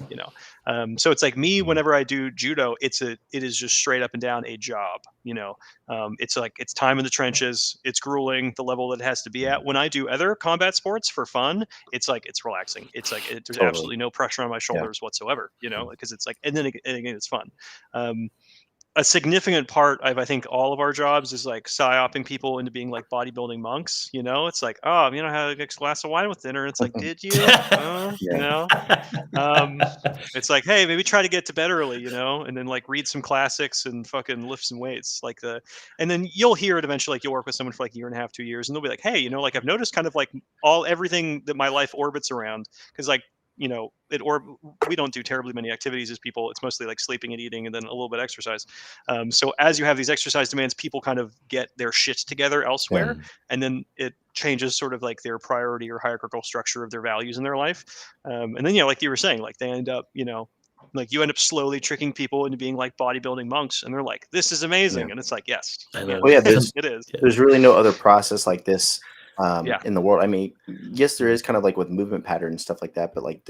So it's like me, whenever I do judo, it is just straight up and down a job, it's like, it's time in the trenches. It's grueling, the level that it has to be at. When I do other combat sports for fun, it's like, it's relaxing. It's like, there's absolutely no pressure on my shoulders whatsoever, because it's like, and then again, it's fun. A significant part of, I think, all of our jobs is like psyoping people into being like bodybuilding monks. It's like, oh, I had a glass of wine with dinner. And it's like, did you? It's like, hey, maybe try to get to bed early, and then like read some classics and fucking lift some weights. And then you'll hear it eventually. Like you'll work with someone for like a year and a half, 2 years, and they'll be like, hey, like I've noticed kind of like everything that my life orbits around, because like, we don't do terribly many activities as people. It's mostly like sleeping and eating and then a little bit of exercise. So as you have these exercise demands, people kind of get their shit together elsewhere, and then it changes sort of like their priority or hierarchical structure of their values in their life. And then, like you were saying, like they end up, like you end up slowly tricking people into being like bodybuilding monks, and they're like, this is amazing. And it's like, yes, it is. There's really no other process like this in the world. I mean, yes, there is kind of like with movement pattern and stuff like that, but like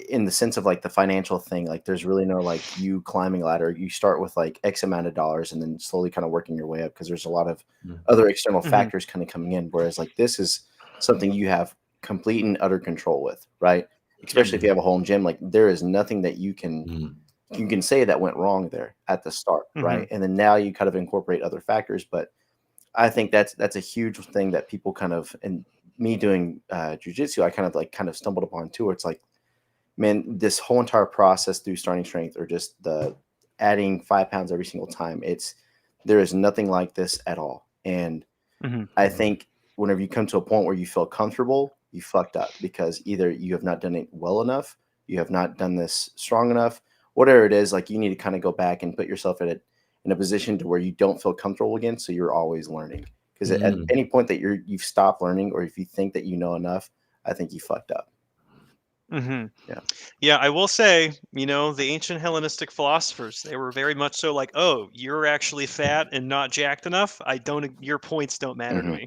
in the sense of like the financial thing, like there's really no like you climbing a ladder. You start with like X amount of dollars and then slowly kind of working your way up, because there's a lot of other external factors kind of coming in. Whereas like this is something you have complete and utter control with, right? Especially if you have a home gym, like there is nothing that you can say that went wrong there at the start, right? And then now you kind of incorporate other factors, but I think that's a huge thing that people kind of, and me doing jiu-jitsu, I kind of stumbled upon too. It's like, man, this whole entire process through starting strength, or just the adding 5 pounds every single time, there is nothing like this at all. And I think whenever you come to a point where you feel comfortable, you fucked up, because either you have not done it well enough, you have not done this strong enough, whatever it is. Like you need to kind of go back and put yourself in a position to where you don't feel comfortable again, so you're always learning. Because at any point that you've stopped learning, or if you think that you know enough, I think you fucked up. Yeah, I will say, the ancient Hellenistic philosophers, they were very much so like, oh, you're actually fat and not jacked enough. Your points don't matter to me.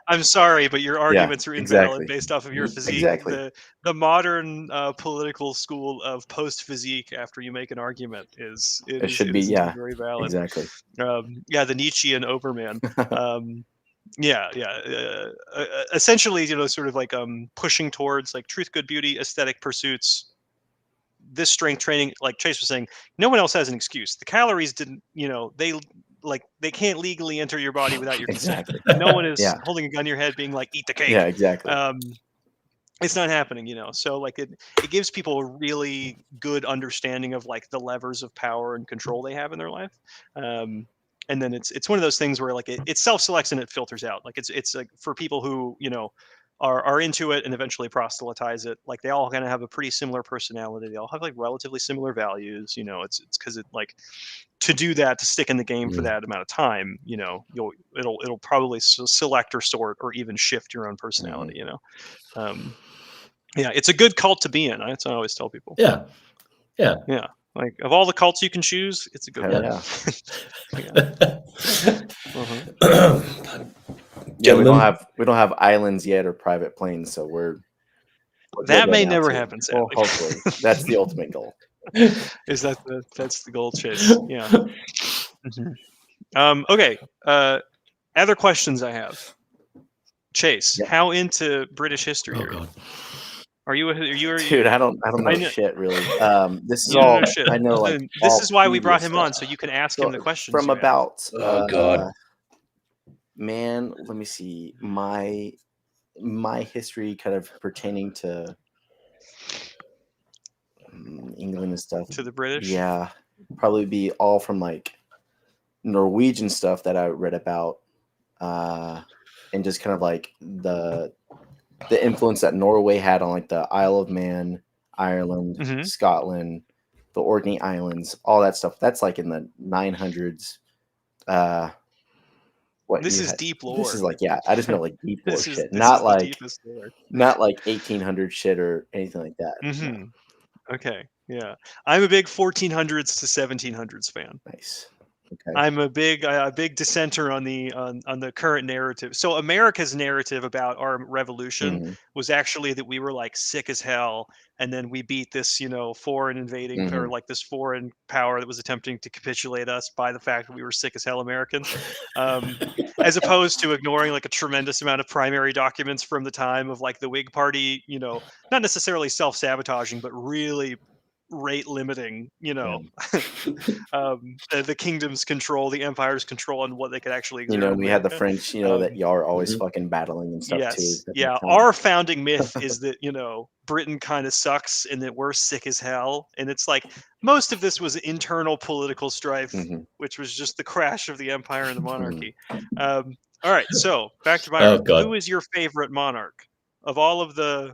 I'm sorry, but your arguments are invalid based off of your physique. The modern political school of post physique, after you make an argument, it should be very valid. Exactly. The Nietzschean Overman. Essentially, sort of like pushing towards like truth, good, beauty, aesthetic pursuits. This strength training, like Chase was saying, no one else has an excuse. The calories didn't, they can't legally enter your body without your consent. No one is holding a gun to your head being like, eat the cake. Yeah, exactly. It's not happening, so like it gives people a really good understanding of like the levers of power and control they have in their life. And then it's one of those things where like it self-selects and it filters out. Like it's like for people who, are into it and eventually proselytize it, like they all kind of have a pretty similar personality. They all have like relatively similar values. It's because it like to do that, to stick in the game for that amount of time, it'll probably select or sort or even shift your own personality. It's a good cult to be in. That's what I always tell people. Yeah. Like of all the cults you can choose, it's a good one. We don't have islands yet or private planes, so that may never happen. Well, hopefully, that's the ultimate goal. That's the goal, Chase? Yeah. Okay. Other questions I have. Chase, how into British history are you? Are you? Dude, I don't know shit really. This is all I know. Like this is why we brought him on, so you can ask him the questions from about. Oh God, man, let me see my history kind of pertaining to England and stuff. To the British, probably be all from like Norwegian stuff that I read about, and just kind of like the influence that Norway had on like the Isle of Man, Ireland, Mhm. Scotland, the Orkney Islands, all that stuff. That's like in the 900s. What This you is had- deep lore. This is like, yeah, I just know like deep lore This is shit, this not is the like deepest lore. not like 1800 shit or anything like that. No. Hmm. Okay, yeah, I'm a big 1400s to 1700s fan. Nice. Okay. I'm a big dissenter on the current narrative. So America's narrative about our revolution Mhm. was actually that we were like sick as hell, and then we beat this, foreign invading or Mhm. like this foreign power that was attempting to capitulate us by the fact that we were sick as hell Americans, as opposed to ignoring like a tremendous amount of primary documents from the time of like the Whig Party, not necessarily self-sabotaging, but really rate limiting, the kingdom's control, the empire's control on what they could actually exert in We had the America. French, that y'all are always Mhm. fucking battling and stuff too. Yes, at that yeah. time. Our founding myth is that Britain kind of sucks and that we're sick as hell, and it's like most of this was internal political strife, Mhm. which was just the crash of the empire and the monarchy. All right, so back to Byron. Oh, God. Who is your favorite monarch of all of the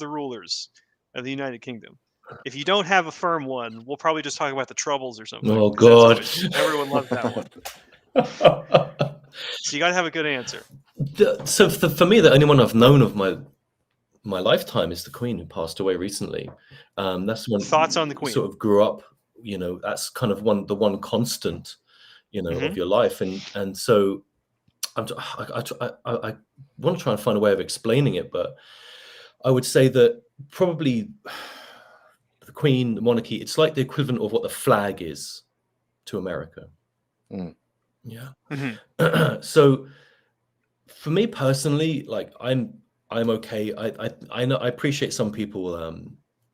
rulers of the United Kingdom? If you don't have a firm one, we'll probably just talk about the Troubles or something. Oh, 'cause God. that's everyone loves that one. So you got to have a good answer. So for me, the only one I've known of my lifetime is the Queen, who passed away recently. That's one. Thoughts on the Queen? Sort of grew up. That's kind of the one constant, Mhm. of your life, and so I want to try and find a way of explaining it, but I would say that probably the Queen, the monarchy, it's like the equivalent of what the flag is to America. Mm. Yeah. Mhm. So for me personally, like I'm okay. I know I appreciate some people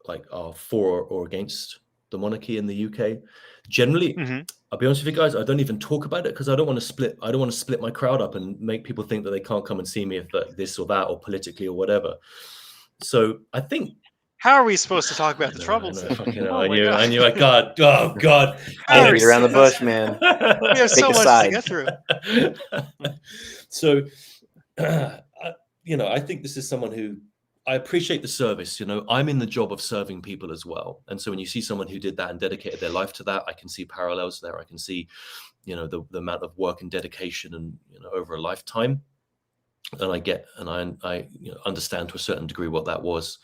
like are for or against the monarchy in the UK. Generally, Mhm. I'll be honest with you guys, I don't even talk about it because I don't want to split my crowd up and make people think that they can't come and see me if this or that or politically or whatever. So I think How are we supposed to talk about the I Troubles? know, then? fucking hell, Oh I my knew, God. I knew, I God, oh God. How Can't are beat we around the supposed- bush, man. We have so Pick a much side. to get through. So, I think this is someone who I appreciate the service. I'm in the job of serving people as well, and so when you see someone who did that and dedicated their life to that, I can see parallels there. I can see, the amount of work and dedication and over a lifetime, and I understand to a certain degree what that was.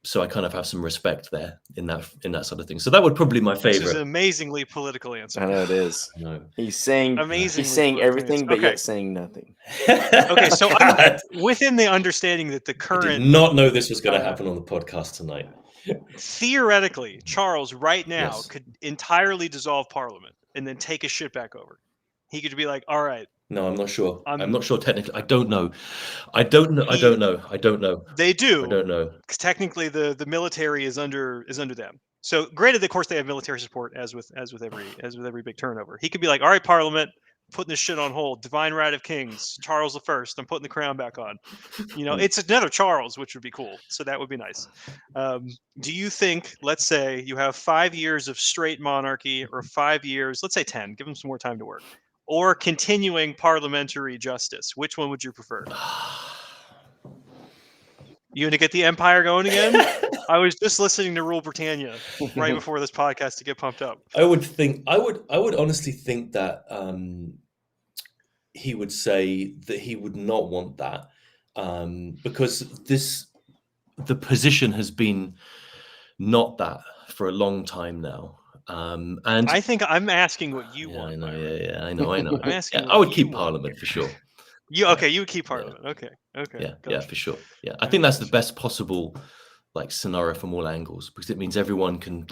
So I kind of have some respect there in that sort of thing. So that would probably be my This is favorite. an amazingly political answer. I know it is. No. He's saying Amazingly political everything, answer. but Okay. yet saying nothing. Okay, so God. within the understanding that the I did current, not know this was going to happen on the podcast tonight. theoretically, Charles right now Yes. could entirely dissolve Parliament and then take his shit back over. He could be like, all right, No, I'm not sure. I'm I'm- not sure technically. I don't know. I don't know. I don't know. they I do. don't know. Because technically the military is under them. So granted, of course, they have military support as with every big turnover. He could be like, all right, Parliament, putting this shit on hold. Divine right of kings, Charles I. I'm putting the crown back on. It's another Charles, which would be cool. So that would be nice. Do you think, let's say, you have 5 years of straight monarchy, or 5 years, let's say 10, give them some more time to work, or continuing parliamentary justice? Which one would you prefer? You want to get the empire going again? I was just listening to Rule Britannia right before this podcast to get pumped up. I would honestly think that he would say that he would not want that because the position has been not that for a long time now. And I think I'm asking what you yeah, want. I know, Byron. yeah, I know. I'm asking Yeah, what I would you keep want. Parliament for sure. You would keep Parliament. Okay. Yeah, Gotcha. for sure. Yeah, I think that's the Gotcha. best possible scenario from all angles because it means everyone can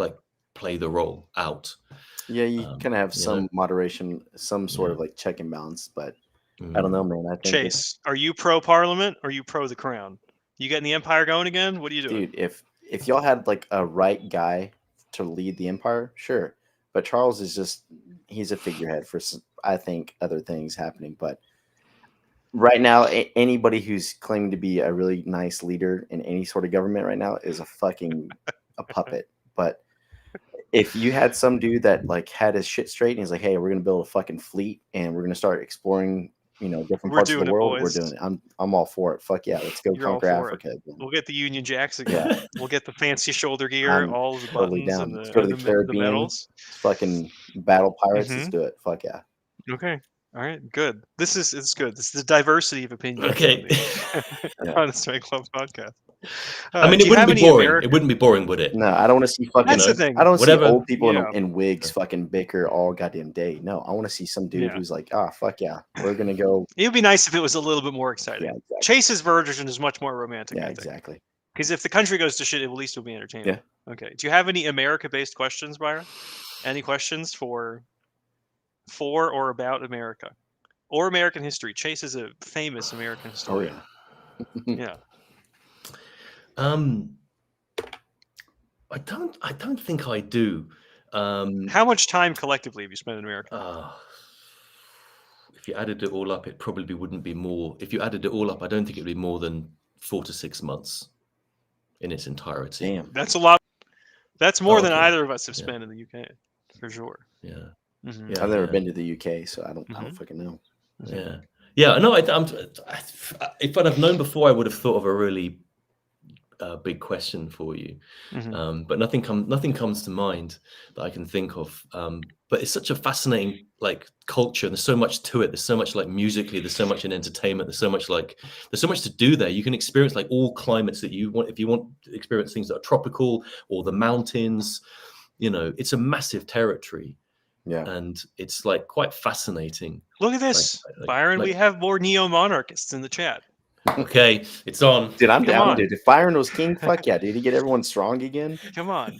play the role out. Yeah, you kind of have you some know? moderation, some sort Yeah. of like check and balance, but I don't know, man. I think Chase, are you pro Parliament or are you pro the crown? You getting the empire going again? What are you doing? dude, if y'all had like a right guy to lead the empire, sure. But Charles is he's a figurehead for I think other things happening. But right now, anybody who's claiming to be a really nice leader in any sort of government right now is a fucking a puppet. But if you had some dude that like had his shit straight and he's like, hey, we're gonna build a fucking fleet and we're gonna start exploring, different We're parts of doing the it, world, we're boys. doing it. I'm all for it. Fuck yeah, let's go You're all conquer for it. Africa again. We'll get the Union Jacks again. We'll get the fancy shoulder gear, I'm all the totally buttons down. and Let's go to the the Caribbean. medals. Fucking battle pirates. Let's Mhm. do it. Fuck yeah. Okay. All right. Good. It's good. This is the diversity of opinions Okay. Yeah. on the Strength Club podcast. I mean, do it you have wouldn't be any boring. American? It wouldn't be boring, would it? No, I don't want to see fucking. That's the thing. I don't see Whatever. old people Yeah. in wigs fucking bicker all goddamn day. No, I want to see some dude Yeah. who's like, fuck yeah, we're gonna go. It would be nice if it was a little bit more exciting. Yeah, exactly. Chase's version is much more romantic. Yeah, I think. exactly. Because if the country goes to shit, at least it'll be entertaining. Yeah. Okay. Do you have any America-based questions, Byron? Any questions for or about America or American history? Chase is a famous American Oh historian. yeah. Yeah. I don't think I do. How much time collectively have you spent in America? If you added it all up, it probably wouldn't be more. If you added it all up, I don't think it'd be more than 4 to 6 months in its entirety. Damn. That's a lot. That's more than okay. either of us have Yeah. spent in the UK, for sure. Yeah. Mhm. Yeah. I've never yeah. been to the UK, so I don't Mhm. fucking know. Yeah. No, if I'd have known before, I would have thought of a really big question for you. Mhm. But nothing comes to mind that I can think of. But it's such a fascinating culture, and there's so much to it. There's so much musically. There's so much in entertainment. There's so much to do there. You can experience all climates that you want. If you want to experience things that are tropical or the mountains, it's a massive territory. Yeah. And it's quite fascinating. Look at this, Byron. We have more neo-monarchists in the chat. Okay, it's on. Dude, I'm Come down, on. dude. If Byron was king, fuck yeah, dude. He get everyone strong again. Come on.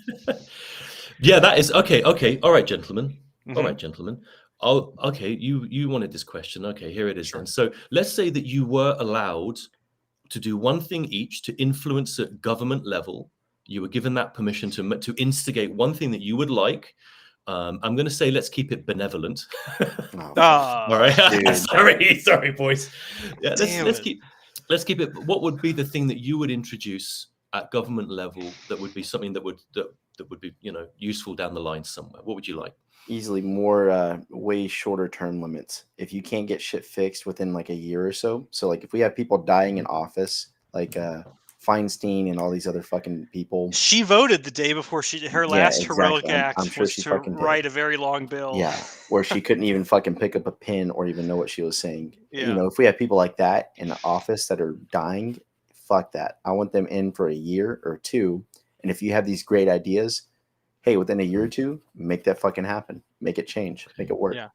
Yeah, that is okay. All right, gentlemen. Mhm. All right, gentlemen. Okay. You wanted this question. Okay, here it is. Sure. Then. So let's say that you were allowed to do one thing each to influence at government level. You were given that permission to instigate one thing that you would like. I'm going to say let's keep it benevolent. All right. sorry, boys. Yeah, let's keep it. What would be the thing that you would introduce at government level that would be something that would be useful down the line somewhere? What would you like? Easily more way shorter term limits. If you can't get shit fixed within a year or so. So if we have people dying in office, Feinstein and all these other fucking people. She voted the day before her last heroic act I'm sure was she to fucking did. write a very long bill. Yeah, where she couldn't even fucking pick up a pen or even know what she was saying. Yeah. If we have people like that in the office that are dying, fuck that. I want them in for a year or two. And if you have these great ideas, hey, within a year or two, make that fucking happen. Make it change. Make it work. Yeah.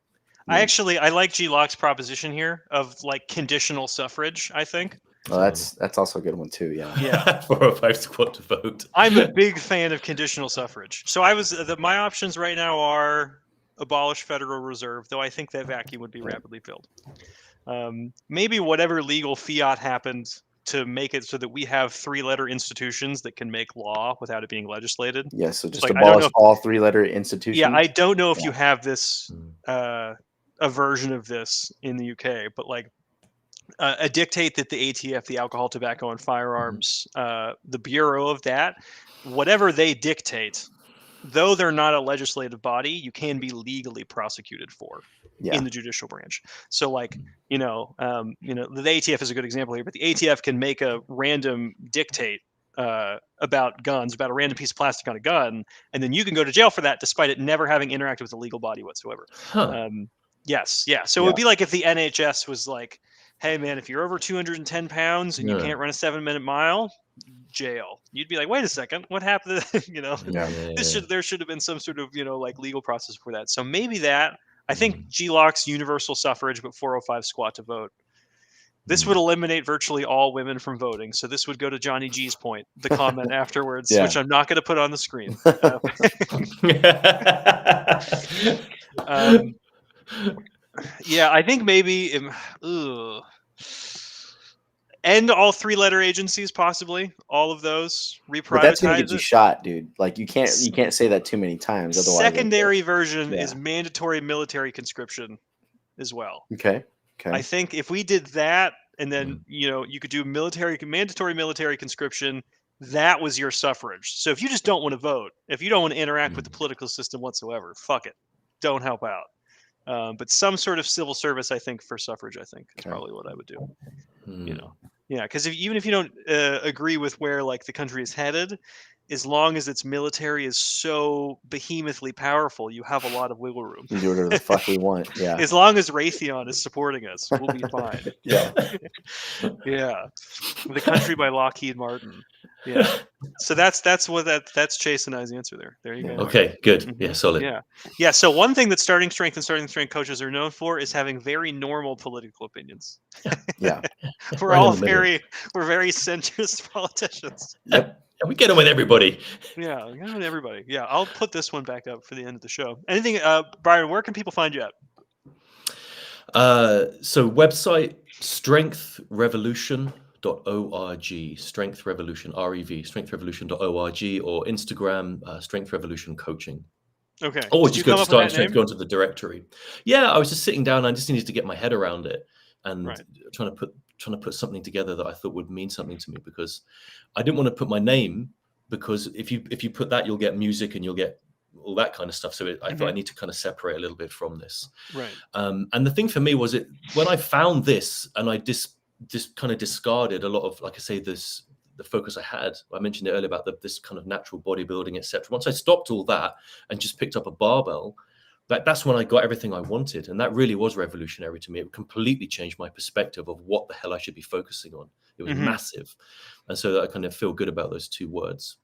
I like G Lock's proposition here of conditional suffrage, I think. Well, that's also a good one too. Yeah. Yeah. 4 or 5 squad to vote. I'm a big fan of conditional suffrage. So my options right now are abolish Federal Reserve, though I think that vacuum would be rapidly filled. Maybe whatever legal fiat happened to make it so that we have 3-letter institutions that can make law without it being legislated. Yeah. So just abolish all 3-letter institutions. Yeah, I don't know if you have this a version of this in the UK, but a dictate that the ATF, the Alcohol, Tobacco, and Firearms, the Bureau of that, whatever they dictate, though they're not a legislative body, you can be legally prosecuted for in the judicial branch. So the ATF is a good example here, but the ATF can make a random dictate about guns, about a random piece of plastic on a gun, and then you can go to jail for that despite it never having interacted with a legal body whatsoever. Yes. Yeah. So it would be like if the NHS was like, hey man, if you're over 210 pounds and you can't run a 7-minute mile, jail. You'd be like, wait a second, what happened? There should have been some sort of legal process for that. So maybe that. I think G-Lock's universal suffrage, but 405 squat to vote. This would eliminate virtually all women from voting. So this would go to Johnny G's point, the comment afterwards, which I'm not going to put on the screen. Yeah, I think maybe end all 3-letter agencies, possibly all of those. Reprivatize. But that's gonna get you shot, dude. You can't say that too many times. Otherwise, secondary version is mandatory military conscription as well. Okay. I think if we did that, and then you could do mandatory military conscription that was your suffrage. So if you just don't want to vote, if you don't want to interact with the political system whatsoever, fuck it, don't help out. But some sort of civil service, I think, for suffrage, I think is probably what I would do. You know, yeah, because even if you don't agree with where like the country is headed, as long as its military is so behemothly powerful, you have a lot of wiggle room. You do whatever the fuck we want. Yeah. As long as Raytheon is supporting us, we'll be fine. Yeah. Yeah. The Country by Lockheed Martin. Yeah. So that's Chase and I's answer there. There you go. Okay, good. Yeah, solid. Yeah. Yeah. So one thing that starting strength coaches are known for is having very normal political opinions. Yeah. We're Right in all the middle. we're very centrist politicians. Yep. And we get on with everybody. Yeah, we get on with everybody. Yeah, I'll put this one back up for the end of the show. Anything, Byron? Where can people find you at? So website strengthrevolution.org, Strength Revolution, REV, strengthrevolution.org, or Instagram, Strength Revolution Coaching. Okay. Or Did just you go come to up with Starting that Strength, name? go into the directory. Yeah, I was just sitting down. I just needed to get my head around it and Right. trying to put something together that I thought would mean something to me, because I didn't want to put my name, because if you put that, you'll get music and you'll get all that kind of stuff. So I thought I need to kind of separate a little bit from this. Right. And the thing for me was when I found this and I just kind of discarded a lot of, like I say, the focus I had. I mentioned it earlier about this kind of natural bodybuilding, etc. Once I stopped all that and just picked up a barbell, that's when I got everything I wanted. And that really was revolutionary to me. It completely changed my perspective of what the hell I should be focusing on. It was massive. And so that I kind of feel good about those two words.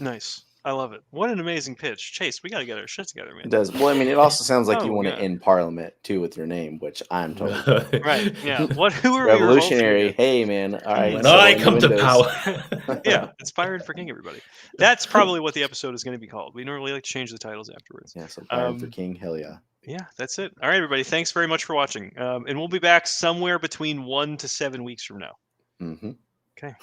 Nice. I love it. What an amazing pitch. Chase, we got to get our shit together, man. It does. Well, I mean, it also sounds like you want yeah. to end Parliament too with your name, which I'm totally Right. Yeah. Who are revolutionary. we Hey, man. All right. When so I on come to Windows. power. Yeah. Inspired for King, everybody. That's probably what the episode is going to be called. We normally like to change the titles afterwards. Yeah. So Byron for King. Hell yeah. Yeah, that's it. All right, everybody. Thanks very much for watching. And we'll be back somewhere between 1 to 7 weeks from now. Mm-hmm. Okay.